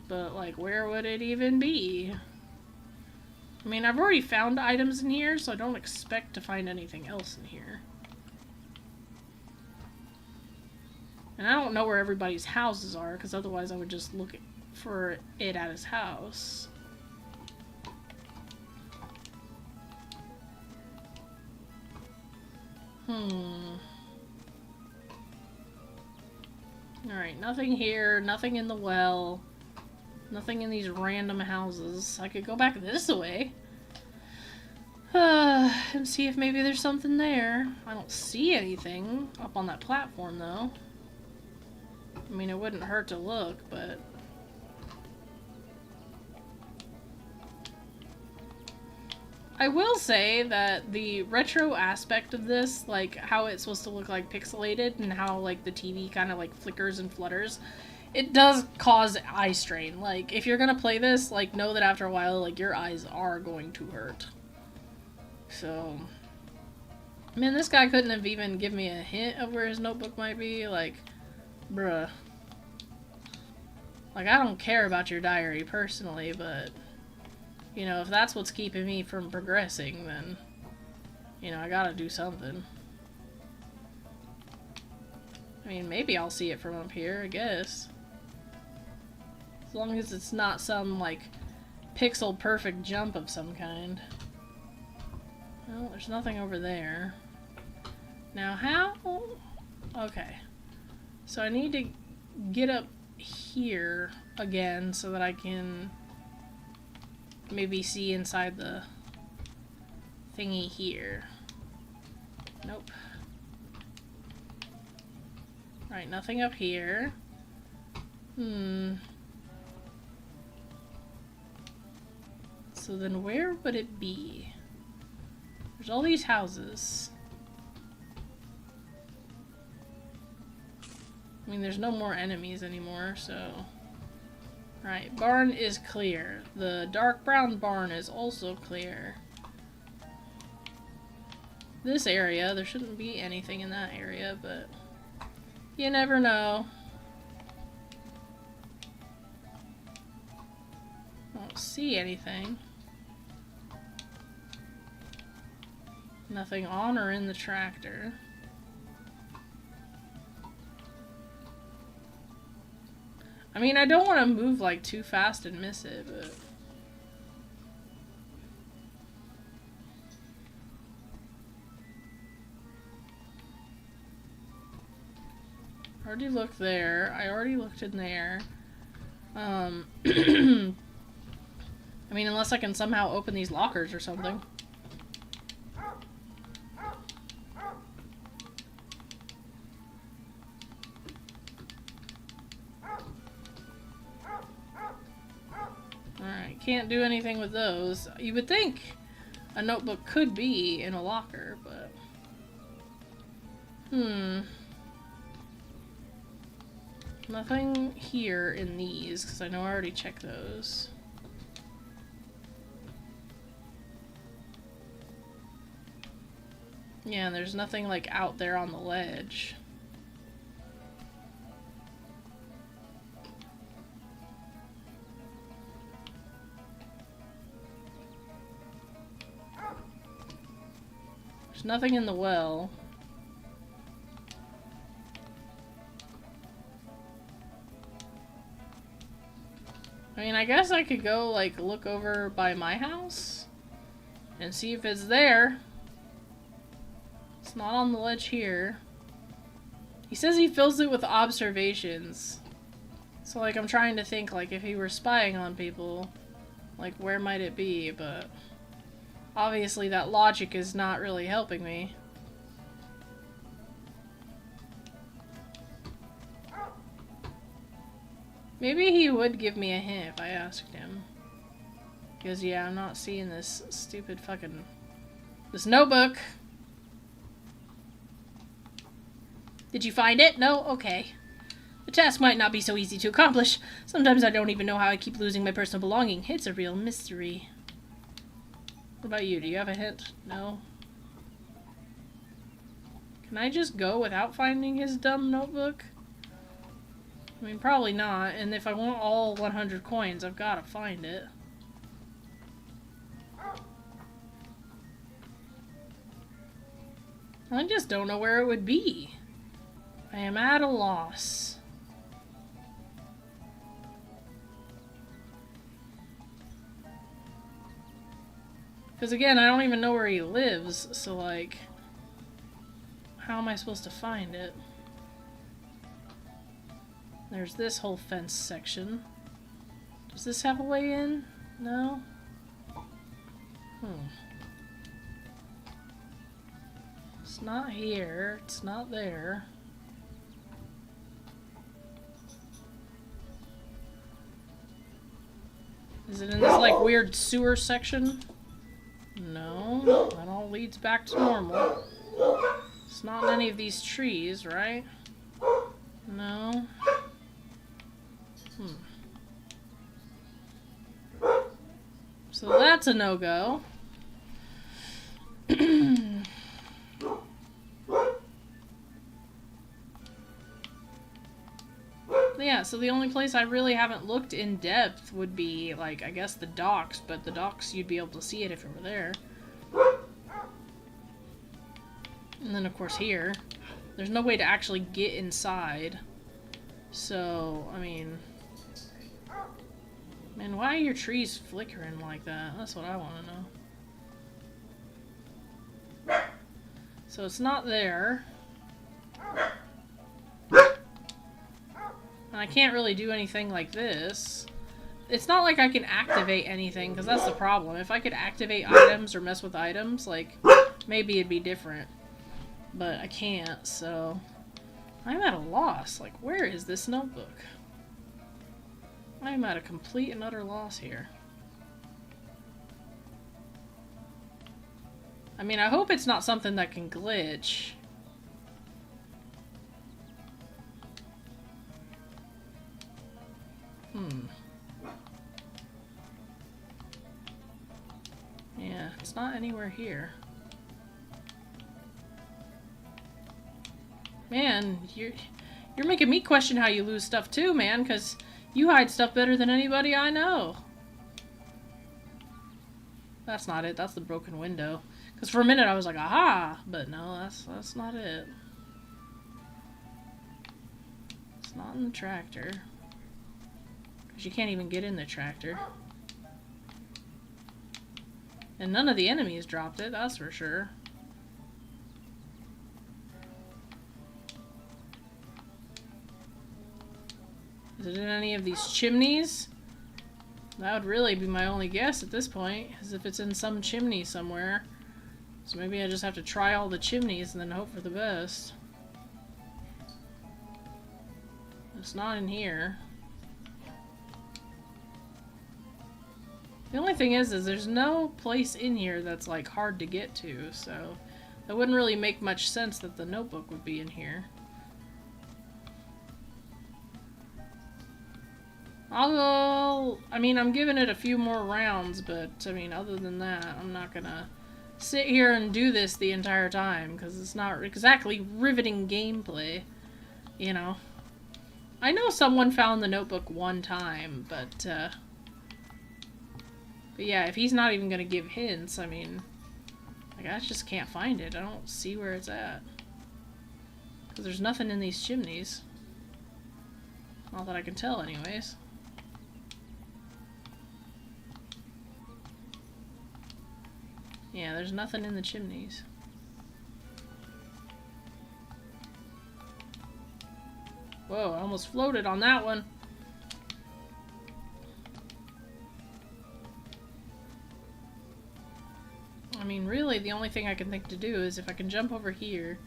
Speaker 1: But, like, where would it even be? I mean, I've already found items in here, so I don't expect to find anything else in here. And I don't know where everybody's houses are, because otherwise I would just look for it at his house. Alright, nothing here, nothing in the well, nothing in these random houses. I could go back this way. And see if maybe there's something there. I don't see anything up on that platform, though. I mean, it wouldn't hurt to look, but... I will say that the retro aspect of this, like how it's supposed to look like pixelated and how like the TV kind of like flickers and flutters, it does cause eye strain. Like if you're gonna play this, like know that after a while like your eyes are going to hurt. So, man, this guy couldn't have even given me a hint of where his notebook might be. Like, bruh. Like I don't care about your diary personally, but you know, if that's what's keeping me from progressing, then, you know, I gotta do something. I mean, maybe I'll see it from up here, I guess. As long as it's not some, like, pixel-perfect jump of some kind. Well, there's nothing over there. Now, how? Okay. So I need to get up here again so that I can... maybe see inside the thingy here. Nope. Right, nothing up here. So then where would it be? There's all these houses. I mean, there's no more enemies anymore, so... Right, barn is clear. The dark brown barn is also clear. This area, there shouldn't be anything in that area, but you never know. I don't see anything. Nothing on or in the tractor. I mean, I don't want to move, like, too fast and miss it, but... I already looked there. I already looked in there. I mean, unless I can somehow open these lockers or something. Alright, can't do anything with those. You would think a notebook could be in a locker, but... Nothing here in these, because I know I already checked those. Yeah, and there's nothing like out there on the ledge. There's nothing in the well. I mean, I guess I could go, like, look over by my house and see if it's there. It's not on the ledge here. He says he fills it with observations. So, like, I'm trying to think, like, if he were spying on people, like, where might it be? But obviously that logic is not really helping me. Maybe he would give me a hint if I asked him. Because, yeah, I'm not seeing this stupid fucking... this notebook! Did you find it? No? Okay. The task might not be so easy to accomplish. Sometimes I don't even know how I keep losing my personal belonging. It's a real mystery. What about you? Do you have a hint? No? Can I just go without finding his dumb notebook? I mean, probably not, and if I want all 100 coins, I've got to find it. I just don't know where it would be. I am at a loss. Because again, I don't even know where he lives, so like, how am I supposed to find it? There's this whole fence section. Does this have a way in? No? It's not here. It's not there. Is it in this, like, weird sewer section? No. That all leads back to normal. It's not in any of these trees, right? No. So that's a no-go. Yeah, so the only place I really haven't looked in depth would be, like, I guess the docks, but the docks you'd be able to see it if it were there. And then, of course, here. There's no way to actually get inside. So, I mean... Man, why are your trees flickering like that? That's what I want to know. So it's not there. And I can't really do anything like this. It's not like I can activate anything, because that's the problem. If I could activate items or mess with items, like, maybe it'd be different. But I can't, so... I'm at a loss. Like, where is this notebook? I'm at a complete and utter loss here. I mean, I hope it's not something that can glitch. Yeah, it's not anywhere here. Man, you're making me question how you lose stuff too, man, because you hide stuff better than anybody I know. That's not it. That's the broken window. Because for a minute I was like, aha! But no, that's not it. It's not in the tractor. Because you can't even get in the tractor. And none of the enemies dropped it, that's for sure. Is it in any of these chimneys? That would really be my only guess at this point, as if it's in some chimney somewhere. So maybe I just have to try all the chimneys and then hope for the best. It's not in here. The only thing is there's no place in here that's like hard to get to, so that wouldn't really make much sense that the notebook would be in here. I mean, I'm giving it a few more rounds, but I mean, other than that, I'm not gonna sit here and do this the entire time, because it's not exactly riveting gameplay, you know. I know someone found the notebook one time, but yeah, if he's not even gonna give hints, I mean, like, I just can't find it. I don't see where it's at. Because there's nothing in these chimneys. Not that I can tell, anyways. Yeah, there's nothing in the chimneys. Whoa, I almost floated on that one. I mean, really, the only thing I can think to do is if I can jump over here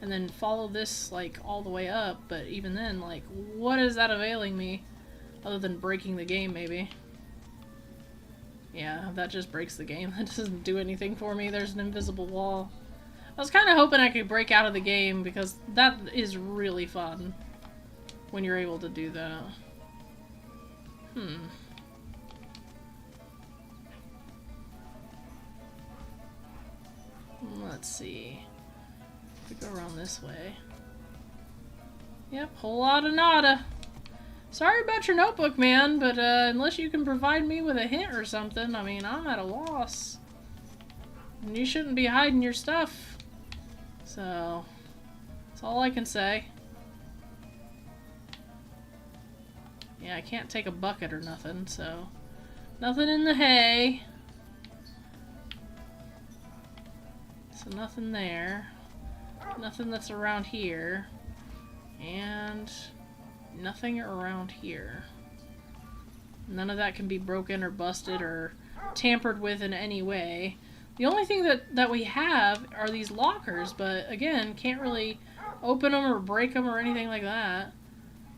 Speaker 1: and then follow this, like, all the way up, but even then, like, what is that availing me? Other than breaking the game, maybe. Yeah, that just breaks the game. That doesn't do anything for me. There's an invisible wall. I was kind of hoping I could break out of the game, because that is really fun when you're able to do that. Let's see. We go around this way. Yep, whole lot of nada. Sorry about your notebook, man, but unless you can provide me with a hint or something, I mean, I'm at a loss. And you shouldn't be hiding your stuff. So, that's all I can say. Yeah, I can't take a bucket or nothing, so... Nothing in the hay. So nothing there. Nothing that's around here. And... nothing around here. None of that can be broken or busted or tampered with in any way. The only thing that we have are these lockers, but again, can't really open them or break them or anything like that.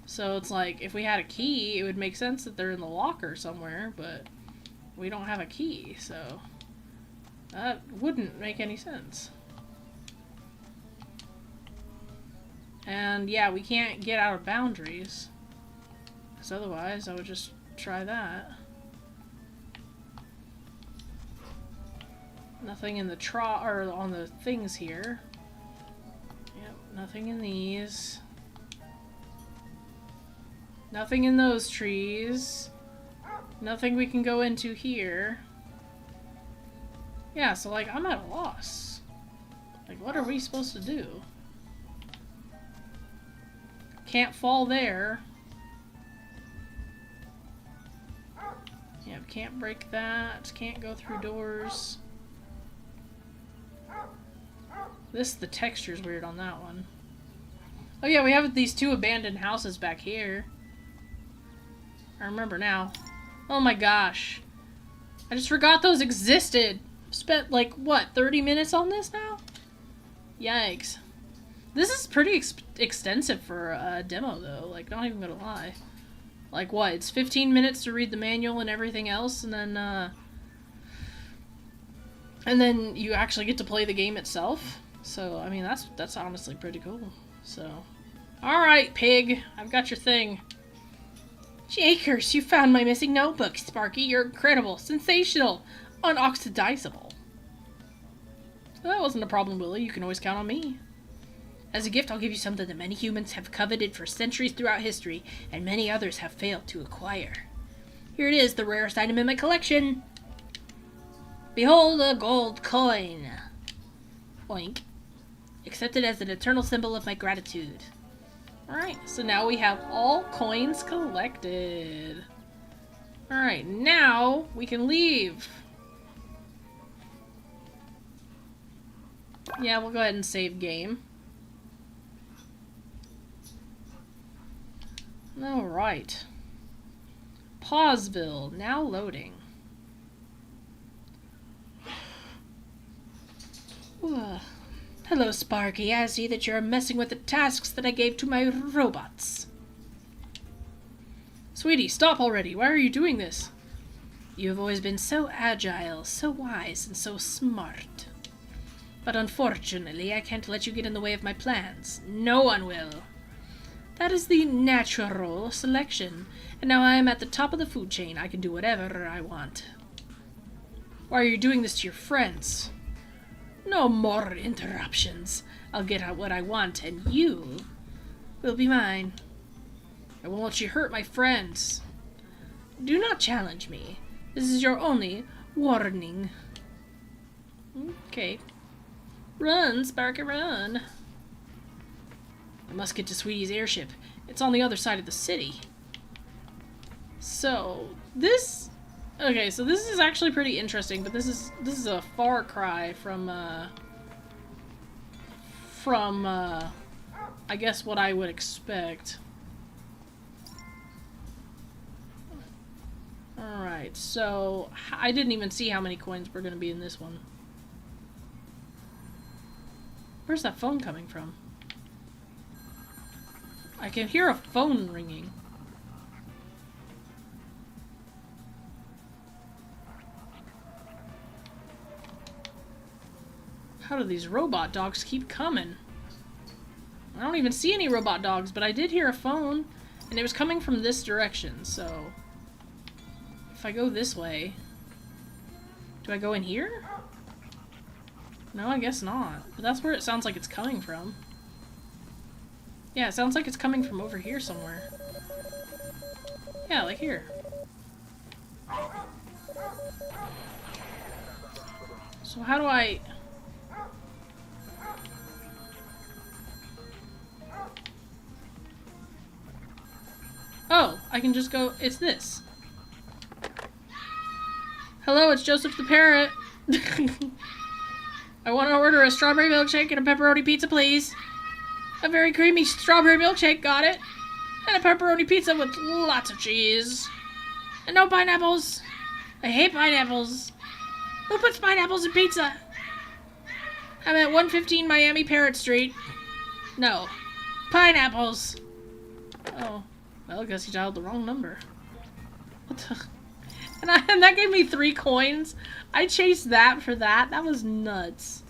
Speaker 1: So it's like, if we had a key, it would make sense that they're in the locker somewhere, but we don't have a key, so that wouldn't make any sense. And yeah, we can't get out of boundaries, because otherwise I would just try that. Nothing in the or on the things here. Yep, nothing in these. Nothing in those trees. Nothing we can go into here. Yeah, so like, I'm at a loss. Like, what are we supposed to do? Can't fall there. Yeah, can't break that. Can't go through doors. The texture's weird on that one. Oh yeah, we have these two abandoned houses back here. I remember now. Oh my gosh. I just forgot those existed. Spent like, what, 30 minutes on this now? Yikes. This is pretty extensive for a demo though, like, not even gonna lie. Like what, it's 15 minutes to read the manual and everything else, and then you actually get to play the game itself. So, I mean, that's honestly pretty cool. So, alright, pig, I've got your thing. Jakers, you found my missing notebook, Sparky. You're incredible, sensational, unoxidizable. That wasn't a problem, Willie. You can always count on me. As a gift, I'll give you something that many humans have coveted for centuries throughout history, and many others have failed to acquire. Here it is, the rarest item in my collection. Behold a gold coin. Oink. Accept it as an eternal symbol of my gratitude. Alright, so now we have all coins collected. Alright, now we can leave. Yeah, we'll go ahead and save game. Alright. Pawsville, now loading. Hello, Sparky. I see that you're messing with the tasks that I gave to my robots. Sweetie, stop already. Why are you doing this? You have always been so agile, so wise, and so smart. But unfortunately, I can't let you get in the way of my plans. No one will. That is the natural selection. And now I am at the top of the food chain. I can do whatever I want. Why are you doing this to your friends? No more interruptions. I'll get out what I want, and you will be mine. I won't let you hurt my friends. Do not challenge me. This is your only warning. Okay. Run, Sparky, run. I must get to Sweetie's airship. It's on the other side of the city. So, this... Okay, so this is actually pretty interesting, but this is a far cry from I guess what I would expect. Alright, so I didn't even see how many coins were going to be in this one. Where's that phone coming from? I can hear a phone ringing. How do these robot dogs keep coming? I don't even see any robot dogs, but I did hear a phone, and it was coming from this direction, so... If I go this way... Do I go in here? No, I guess not. But that's where it sounds like it's coming from. Yeah, it sounds like it's coming from over here somewhere. Yeah, like here. So how do I... Oh, I can just go... It's this. Hello, it's Joseph the Parrot. I want to order a strawberry milkshake and a pepperoni pizza, please. A very creamy strawberry milkshake, got it. And a pepperoni pizza with lots of cheese. And no pineapples. I hate pineapples. Who puts pineapples in pizza? I'm at 115 Miami Parrot Street. No. Pineapples. Oh. Well, I guess you dialed the wrong number. What the... And that gave me 3 coins. I chased that for that. That was nuts.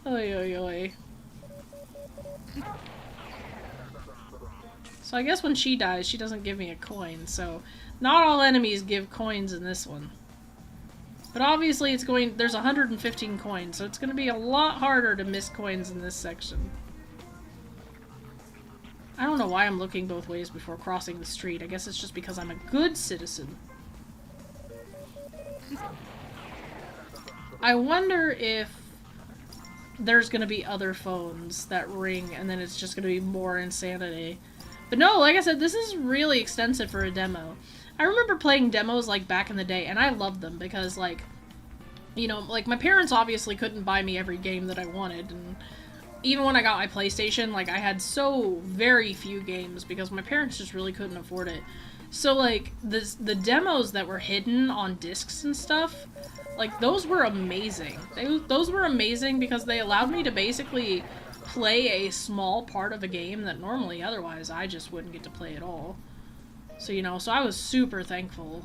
Speaker 1: Oy, oy, oy. So I guess when she dies, she doesn't give me a coin. So not all enemies give coins in this one. But obviously it's going... There's 115 coins, so it's going to be a lot harder to miss coins in this section. I don't know why I'm looking both ways before crossing the street. I guess it's just because I'm a good citizen. I wonder if there's gonna be other phones that ring and then it's just gonna be more insanity. But no, like I said, this is really extensive for a demo. I remember playing demos like back in the day and I loved them because like, you know, like my parents obviously couldn't buy me every game that I wanted, and even when I got my PlayStation, like I had so very few games because my parents just really couldn't afford it. So like the demos that were hidden on discs and stuff, like those were amazing. Those were amazing because they allowed me to basically play a small part of a game that normally otherwise I just wouldn't get to play at all. So, you know, so I was super thankful,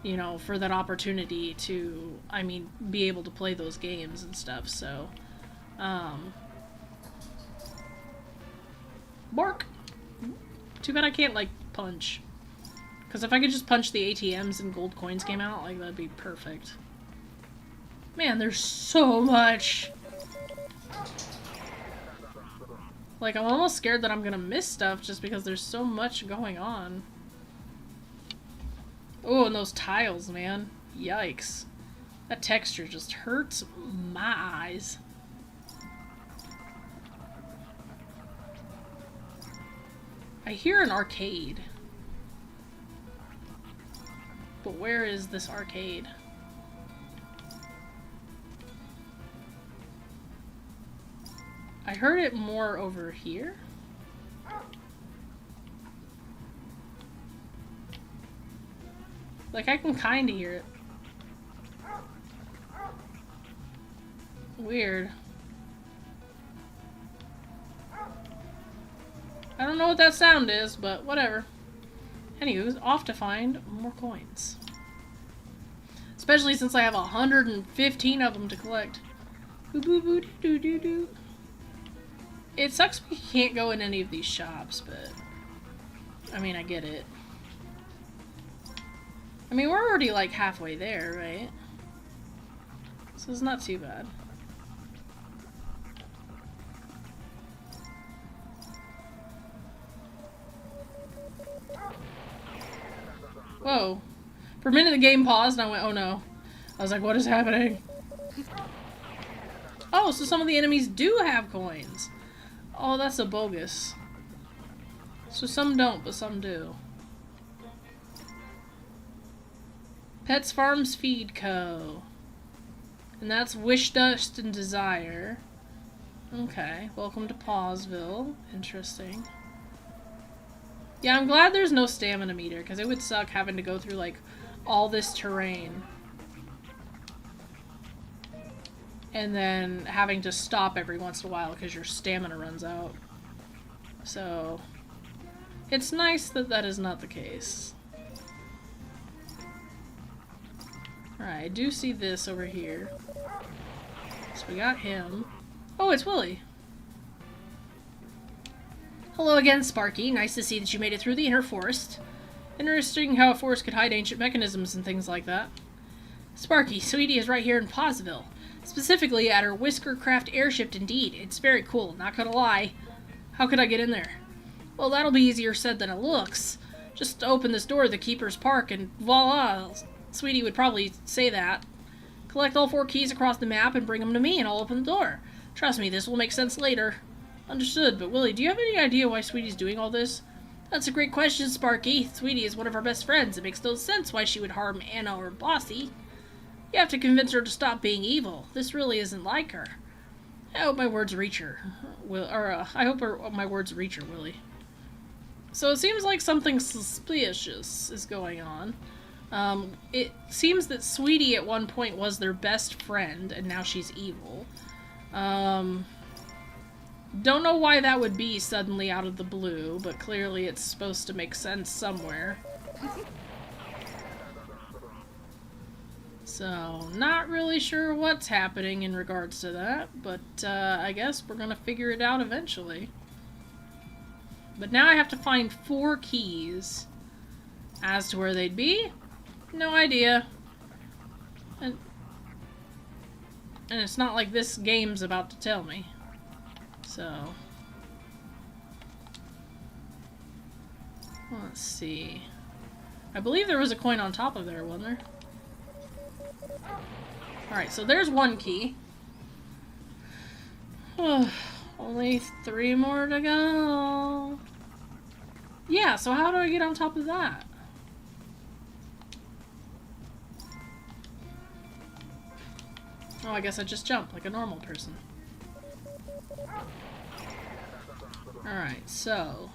Speaker 1: you know, for that opportunity to, I mean, be able to play those games and stuff. So, bark. Too bad I can't like punch. Because if I could just punch the ATMs and gold coins came out, like, that'd be perfect. Man, there's so much! Like, I'm almost scared that I'm gonna miss stuff just because there's so much going on. Oh, and those tiles, man. Yikes. That texture just hurts my eyes. I hear an arcade. But where is this arcade? I heard it more over here. Like, I can kinda hear it. Weird. I don't know what that sound is, but whatever. Anywho, off to find more coins. Especially since I have 115 of them to collect. Boo boo boo doo doo doo. It sucks we can't go in any of these shops, but I mean, I get it. I mean, we're already like halfway there, right? So it's not too bad. Whoa. For a minute the game paused and I went, oh no. I was like, what is happening? Oh, so some of the enemies do have coins. Oh, that's a bogus. So some don't, but some do. Pets Farms Feed Co. And that's Wish Dust and Desire. Okay, welcome to Pawsville. Interesting. Yeah, I'm glad there's no stamina meter, because it would suck having to go through, like, all this terrain. And then having to stop every once in a while because your stamina runs out. So, it's nice that that is not the case. Alright, I do see this over here. So we got him. Oh, it's Willy. Hello again, Sparky. Nice to see that you made it through the inner forest. Interesting how a forest could hide ancient mechanisms and things like that. Sparky, Sweetie is right here in Pawsville. Specifically at her Whiskercraft airship, indeed. It's very cool, not gonna lie. How could I get in there? Well, that'll be easier said than it looks. Just open this door to the Keeper's Park and voila! Sweetie would probably say that. Collect all 4 keys across the map and bring them to me and I'll open the door. Trust me, this will make sense later. Understood, but Willy, do you have any idea why Sweetie's doing all this? That's a great question, Sparky. Sweetie is one of our best friends. It makes no sense why she would harm Anna or Bossy. You have to convince her to stop being evil. This really isn't like her. I hope my words reach her. I hope my words reach her, Willy. So it seems like something suspicious is going on. It seems that Sweetie at one point was their best friend, and now she's evil. Don't know why that would be suddenly out of the blue, but clearly it's supposed to make sense somewhere. So, not really sure what's happening in regards to that, but I guess we're gonna figure it out eventually. But now I have to find 4 keys. As to where they'd be, no idea. And it's not like this game's about to tell me. So, let's see. I believe there was a coin on top of there, wasn't there? Alright, so there's 1 key. Only 3 more to go. Yeah, so how do I get on top of that? Oh, I guess I just jump like a normal person. Alright, so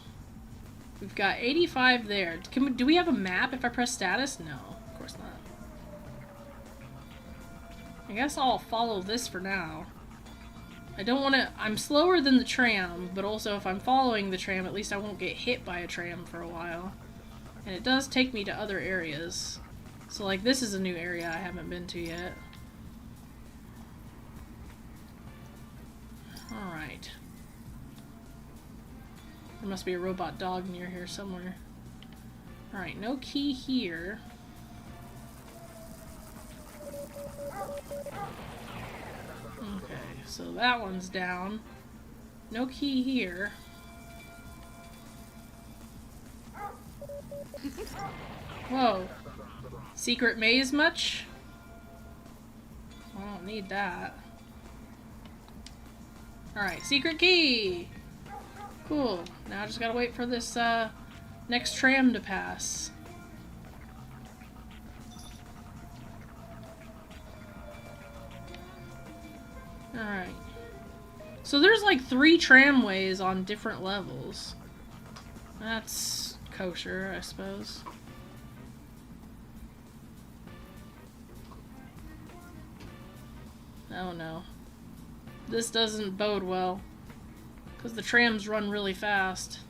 Speaker 1: we've got 85 there. Do we have a map if I press status? No, of course not. I guess I'll follow this for now. I don't want to... I'm slower than the tram, but also if I'm following the tram, at least I won't get hit by a tram for a while. And it does take me to other areas. So, like, this is a new area I haven't been to yet. Alright. There must be a robot dog near here somewhere. Alright, no key here. Okay, so that one's down. No key here. Whoa. Secret maze much? I don't need that. Alright, secret key! Cool. Now I just gotta wait for this next tram to pass. Alright. So there's like 3 tramways on different levels. That's kosher, I suppose. Oh no. This doesn't bode well. Because the trams run really fast.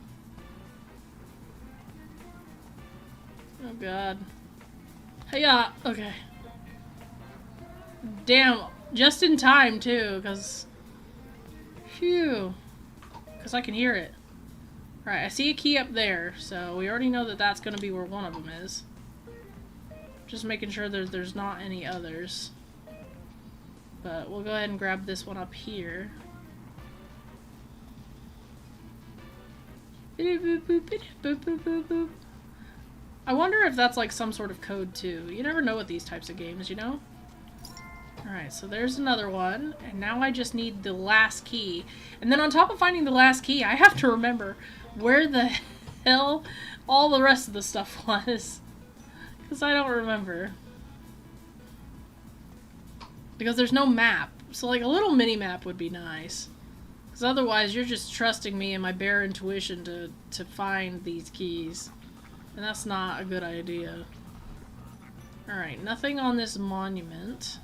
Speaker 1: Oh god. Hey-ya! Okay. Damn. Just in time, too, because... Phew. Because I can hear it. Alright, I see a key up there, so we already know that that's going to be where one of them is. Just making sure there's not any others. But we'll go ahead and grab this one up here. I wonder if that's like some sort of code too. You never know with these types of games, you know? Alright, so there's another one, and now I just need the last key. And then on top of finding the last key, I have to remember where the hell all the rest of the stuff was. Because I don't remember. Because there's no map. So like a little mini-map would be nice. Because otherwise you're just trusting me and my bare intuition to find these keys. And that's not a good idea. Alright, nothing on this monument.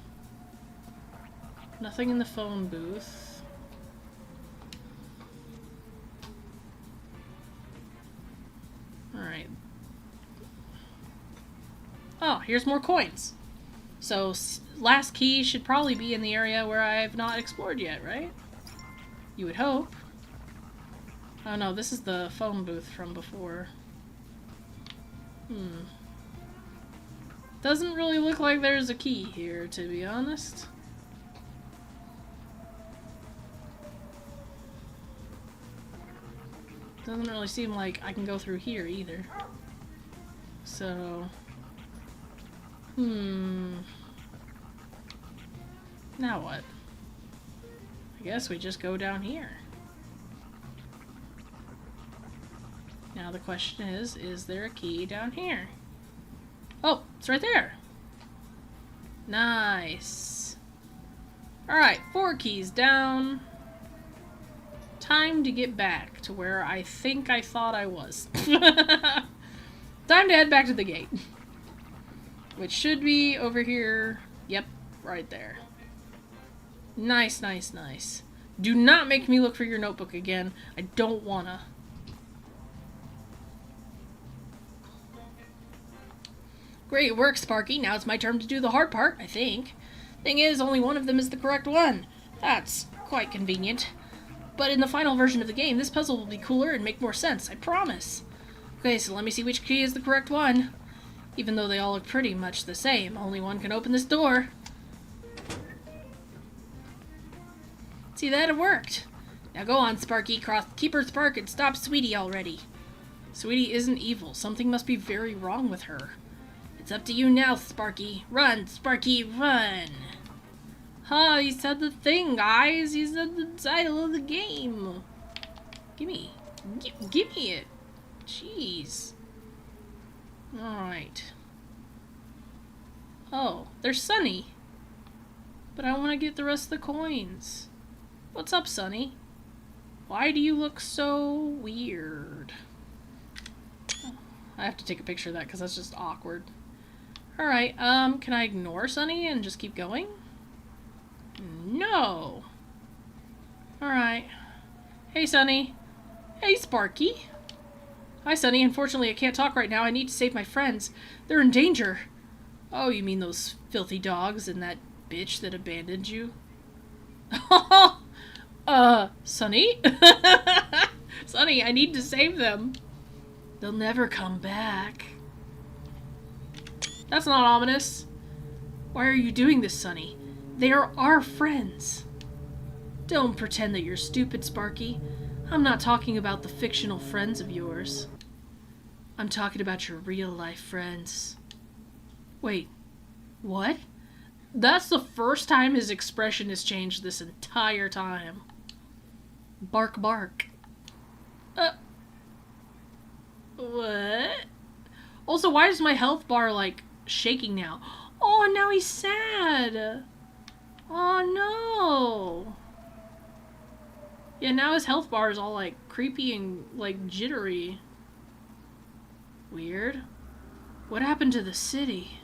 Speaker 1: Nothing in the phone booth. Alright. Oh, here's more coins. So, last key should probably be in the area where I have not explored yet, right? You would hope. Oh no, this is the phone booth from before. Doesn't really look like there's a key here, to be honest. Doesn't really seem like I can go through here either. So... Now what? I guess we just go down here. Now the question is there a key down here? Oh, it's right there! Nice. Alright, 4 keys down. Time to get back to where I think I thought I was. Time to head back to the gate. Which should be over here. Yep, right there. Nice, nice, nice. Do not make me look for your notebook again. I don't wanna. Great work, Sparky. Now it's my turn to do the hard part, I think. Thing is, only one of them is the correct one. That's quite convenient. But in the final version of the game, this puzzle will be cooler and make more sense, I promise. Okay, so let me see which key is the correct one. Even though they all look pretty much the same, only one can open this door. See, that it worked. Now go on, Sparky, keep her spark and stop Sweetie already. Sweetie isn't evil. Something must be very wrong with her. It's up to you now, Sparky. Run, Sparky, run! Huh, he said the thing, guys. He said the title of the game. Gimme. Gimme it. Jeez. Alright. Oh, there's Sunny. But I want to get the rest of the coins. What's up, Sunny? Why do you look so weird? I have to take a picture of that because that's just awkward. Alright, can I ignore Sunny and just keep going? No. Alright. Hey, Sunny. Hey, Sparky. Hi, Sunny. Unfortunately, I can't talk right now. I need to save my friends. They're in danger. Oh, you mean those filthy dogs and that bitch that abandoned you? Sunny? Sunny, I need to save them. They'll never come back. That's not ominous. Why are you doing this, Sunny? They are our friends. Don't pretend that you're stupid, Sparky. I'm not talking about the fictional friends of yours. I'm talking about your real-life friends. Wait, what? That's the first time his expression has changed this entire time. Bark, bark. What? Also, why is my health bar, like, shaking now? Oh, now he's sad. Oh, no. Yeah, now his health bar is all, like, creepy and, like, jittery. Weird. What happened to the city?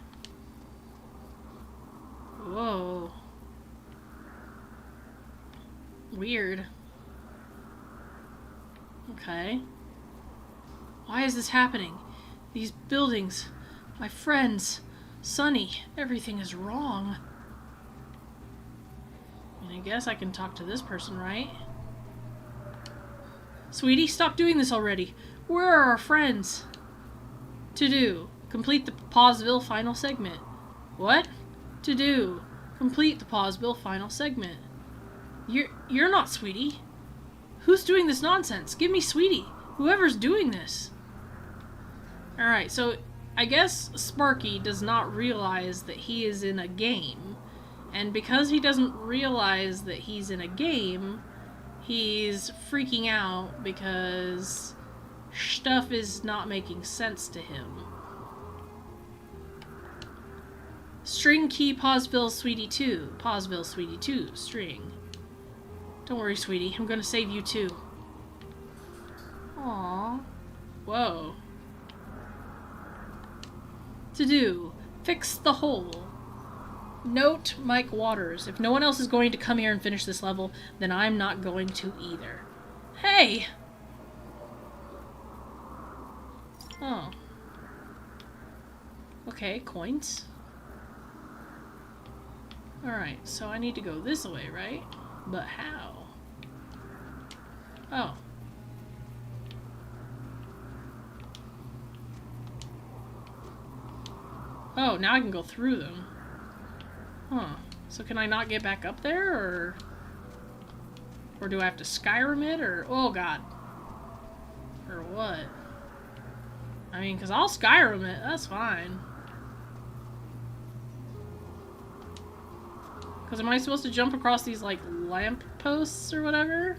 Speaker 1: Whoa. Weird. Okay. Why is this happening? These buildings, my friends, Sunny, everything is wrong. And I guess I can talk to this person, right? Sweetie, stop doing this already. Where are our friends? To do. Complete the Pawsville final segment. What? To do. Complete the Pawsville final segment. You're not Sweetie. Who's doing this nonsense? Give me Sweetie. Whoever's doing this. Alright, so I guess Sparky does not realize that he is in a game. And because he doesn't realize that he's in a game, he's freaking out because stuff is not making sense to him. String key Pawsville Sweetie 2. Pawsville Sweetie 2. String. Don't worry, sweetie. I'm gonna save you too. Aww. Whoa. To do. Fix the hole. Note Mike Waters. If no one else is going to come here and finish this level, then I'm not going to either. Hey! Oh. Okay, coins. Alright, so I need to go this way, right? But how? Oh. Oh, now I can go through them. Huh. So can I not get back up there, or... Or do I have to Skyrim it, or... Oh, God. Or what? I mean, because I'll Skyrim it. That's fine. Because am I supposed to jump across these, like, lamp posts or whatever?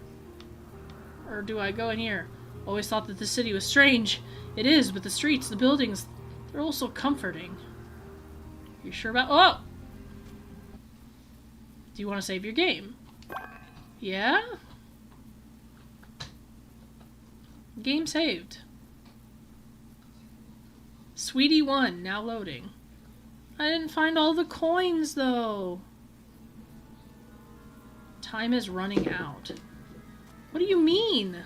Speaker 1: Or do I go in here? Always thought that the city was strange. It is, but the streets, the buildings, they're all so comforting. You sure about... Oh! Do you want to save your game? Yeah? Game saved. Sweetie 1, now loading. I didn't find all the coins, though. Time is running out. What do you mean?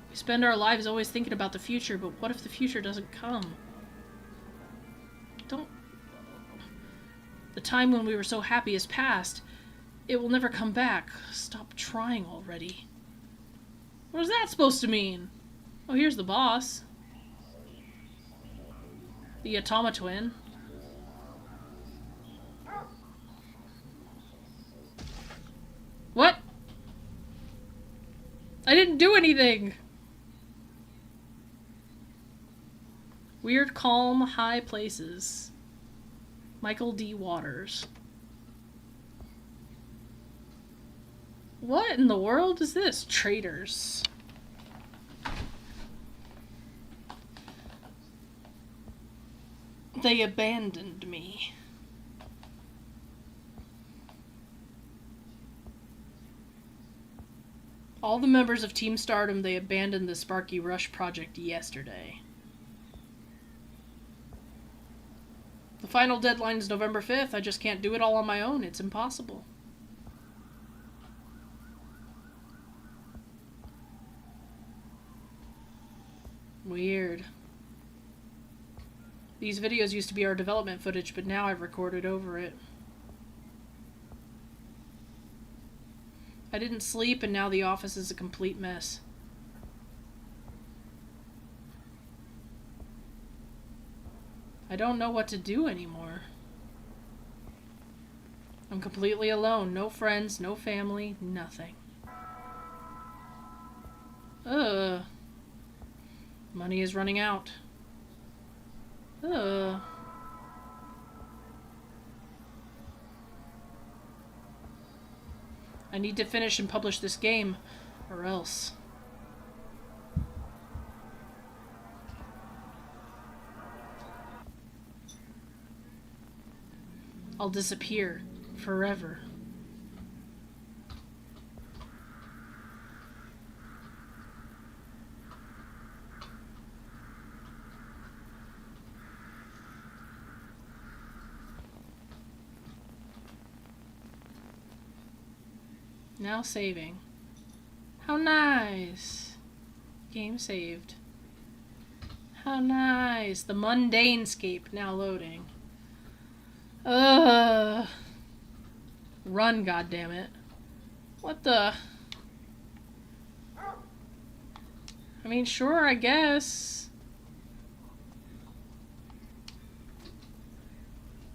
Speaker 1: We spend our lives always thinking about the future, but what if the future doesn't come? The time when we were so happy is past. It will never come back. Stop trying already. What is that supposed to mean? Oh, here's the boss. The Automatwin. What? I didn't do anything! Weird, calm, high places. Michael D. Waters. What in the world is this? Traitors. They abandoned me. All the members of Team Stardom, they abandoned the Sparky Rush project yesterday. The final deadline is November 5th. I just can't do it all on my own. It's impossible. Weird. These videos used to be our development footage, but now I've recorded over it. I didn't sleep, and now the office is a complete mess. I don't know what to do anymore. I'm completely alone. No friends, no family, nothing. Ugh. Money is running out. Ugh. I need to finish and publish this game, or else. I'll disappear forever. Now saving. How nice. Game saved. How nice. The Mundanescape now loading. Run, goddammit. What the? I mean, sure, I guess.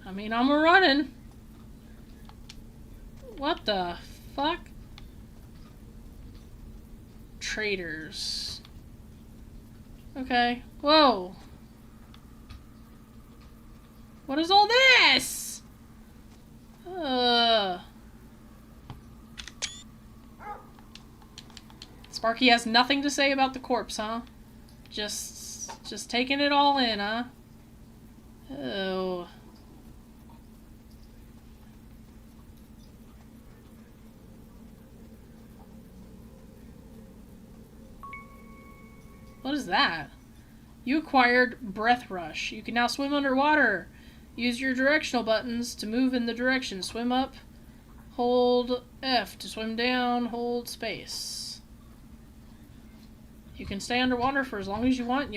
Speaker 1: I mean, I'm running. What the fuck? traders. Okay. Whoa. What is all this? Sparky has nothing to say about the corpse, huh? Just taking it all in, huh? Oh. What is that? You acquired Breath Rush. You can now swim underwater. Use your directional buttons to move in the direction. Swim up, hold F to swim down, hold space. You can stay underwater for as long as you want,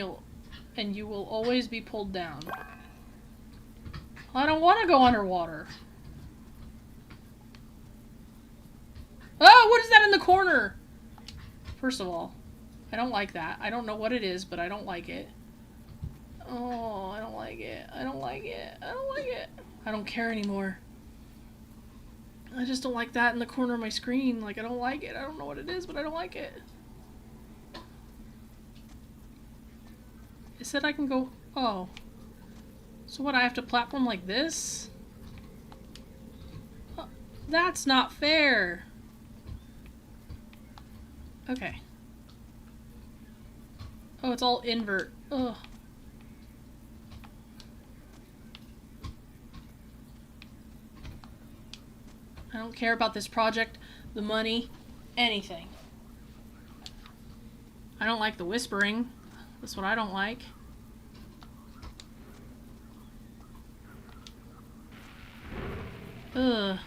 Speaker 1: and you will always be pulled down. I don't want to go underwater. Oh, what is that in the corner? First of all, I don't like that. I don't know what it is, but I don't like it. Oh, I don't like it. I don't like it. I don't like it. I don't care anymore. I just don't like that in the corner of my screen. Like, I don't like it. I don't know what it is, but I don't like it. It said I can go... Oh. So what, I have to platform like this? Oh, that's not fair. Okay. Oh, it's all invert. Ugh. I don't care about this project, the money, anything. I don't like the whispering. That's what I don't like. Ugh.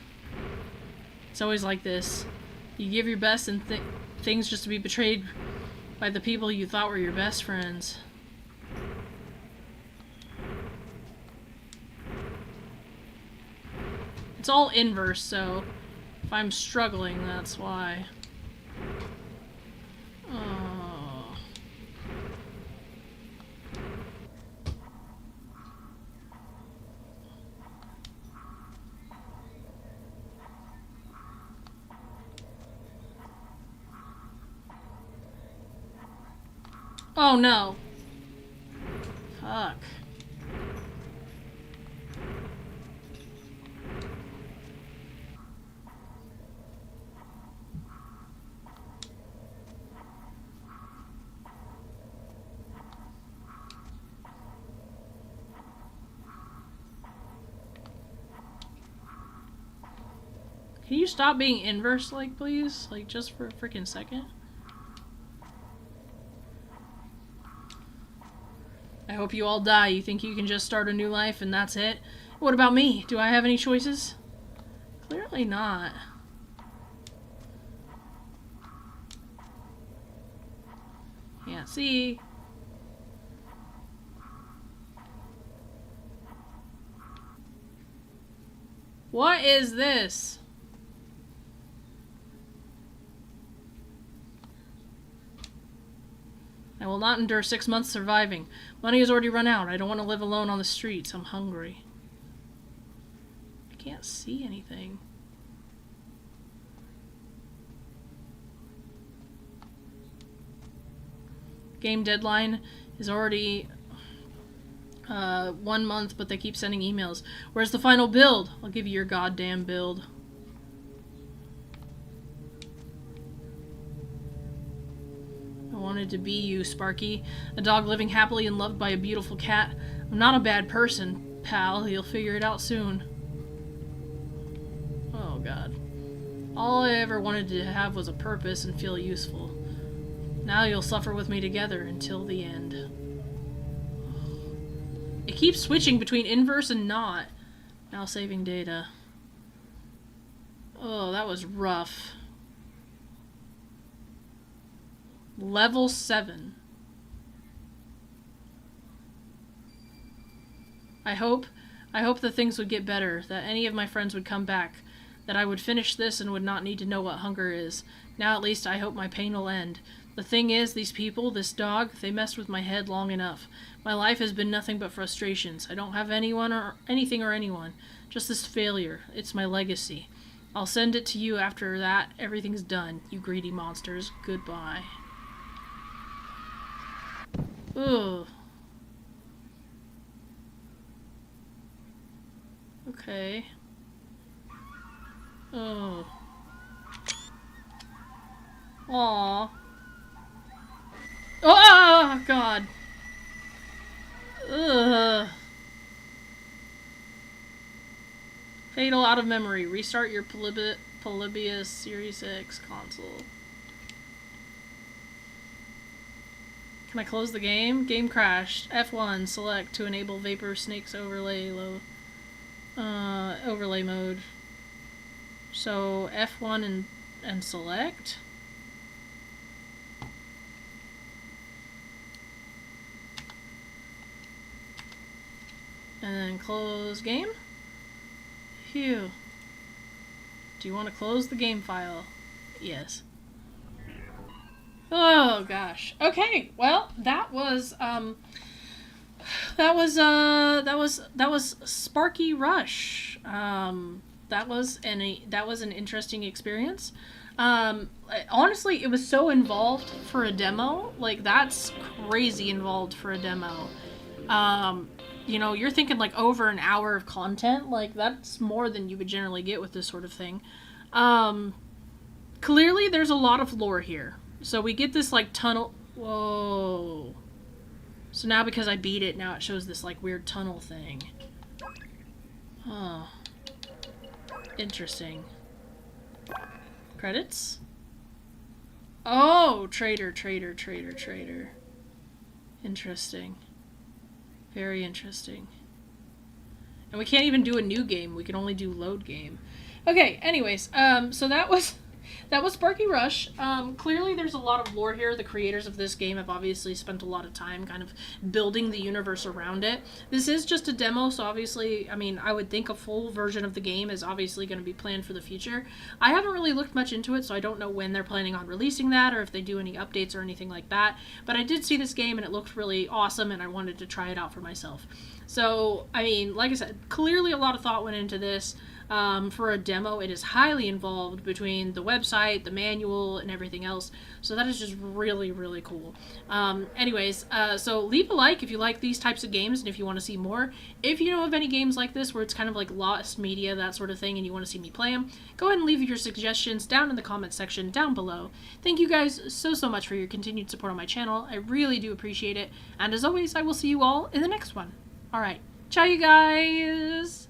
Speaker 1: It's always like this. You give your best and things just to be betrayed by the people you thought were your best friends. It's all inverse, so if I'm struggling, that's why. Oh. Oh no. Fuck. Can you stop being inverse, like, please? Like, just for a freaking second? I hope you all die. You think you can just start a new life and that's it? What about me? Do I have any choices? Clearly not. Can't see. What is this? I will not endure 6 months surviving. Money has already run out. I don't want to live alone on the streets. I'm hungry. I can't see anything. Game deadline is already 1 month, but they keep sending emails. Where's the final build? I'll give you your goddamn build. I wanted to be you, Sparky. A dog living happily and loved by a beautiful cat. I'm not a bad person, pal. You'll figure it out soon. Oh, God. All I ever wanted to have was a purpose and feel useful. Now you'll suffer with me together until the end. It keeps switching between inverse and not. Now saving data. Oh, that was rough. Level 7. I hope that things would get better, that any of my friends would come back, that I would finish this and would not need to know what hunger is. Now at least I hope my pain will end. The thing is, these people, this dog, they messed with my head long enough. My life has been nothing but frustrations. I don't have anyone or anything or anyone. Just this failure. It's my legacy. I'll send it to you after that. Everything's done. You greedy monsters. Goodbye. Ugh. Okay. Oh. Aw. Oh, God. Ugh. Fatal out of memory. Restart your Polybius Series X console. Can I close the game? Game crashed. F1, select to enable Vapor Snake's overlay overlay mode. So F1 and select. And then close game. Phew. Do you want to close the game file? Yes. Oh gosh. Okay. Well, that was Sparky Rush. That was an interesting experience. Honestly, it was so involved for a demo. Like, that's crazy involved for a demo. You know, you're thinking like over an hour of content. Like, that's more than you would generally get with this sort of thing. Clearly there's a lot of lore here. So we get this like tunnel. Whoa. So now because I beat it, now it shows this like weird tunnel thing. Oh. Interesting. Credits? Oh, trader. Interesting. Very interesting. And we can't even do a new game. We can only do load game. Okay, anyways, so that was Sparky Rush. Clearly there's a lot of lore here. The creators of this game have obviously spent a lot of time kind of building the universe around it. This is just a demo, so obviously, I mean, I would think a full version of the game is obviously going to be planned for the future. I haven't really looked much into it, so I don't know when they're planning on releasing that or if they do any updates or anything like that. But I did see this game and it looked really awesome and I wanted to try it out for myself. So, I mean, like I said, clearly a lot of thought went into this. For a demo, it is highly involved between the website, the manual, and everything else. So that is just really, really cool. Anyways, so leave a like if you like these types of games and if you want to see more. If you know of any games like this where it's kind of like lost media, that sort of thing, and you want to see me play them, go ahead and leave your suggestions down in the comment section down below. Thank you guys so much for your continued support on my channel. I really do appreciate it. And as always, I will see you all in the next one. Alright, ciao you guys!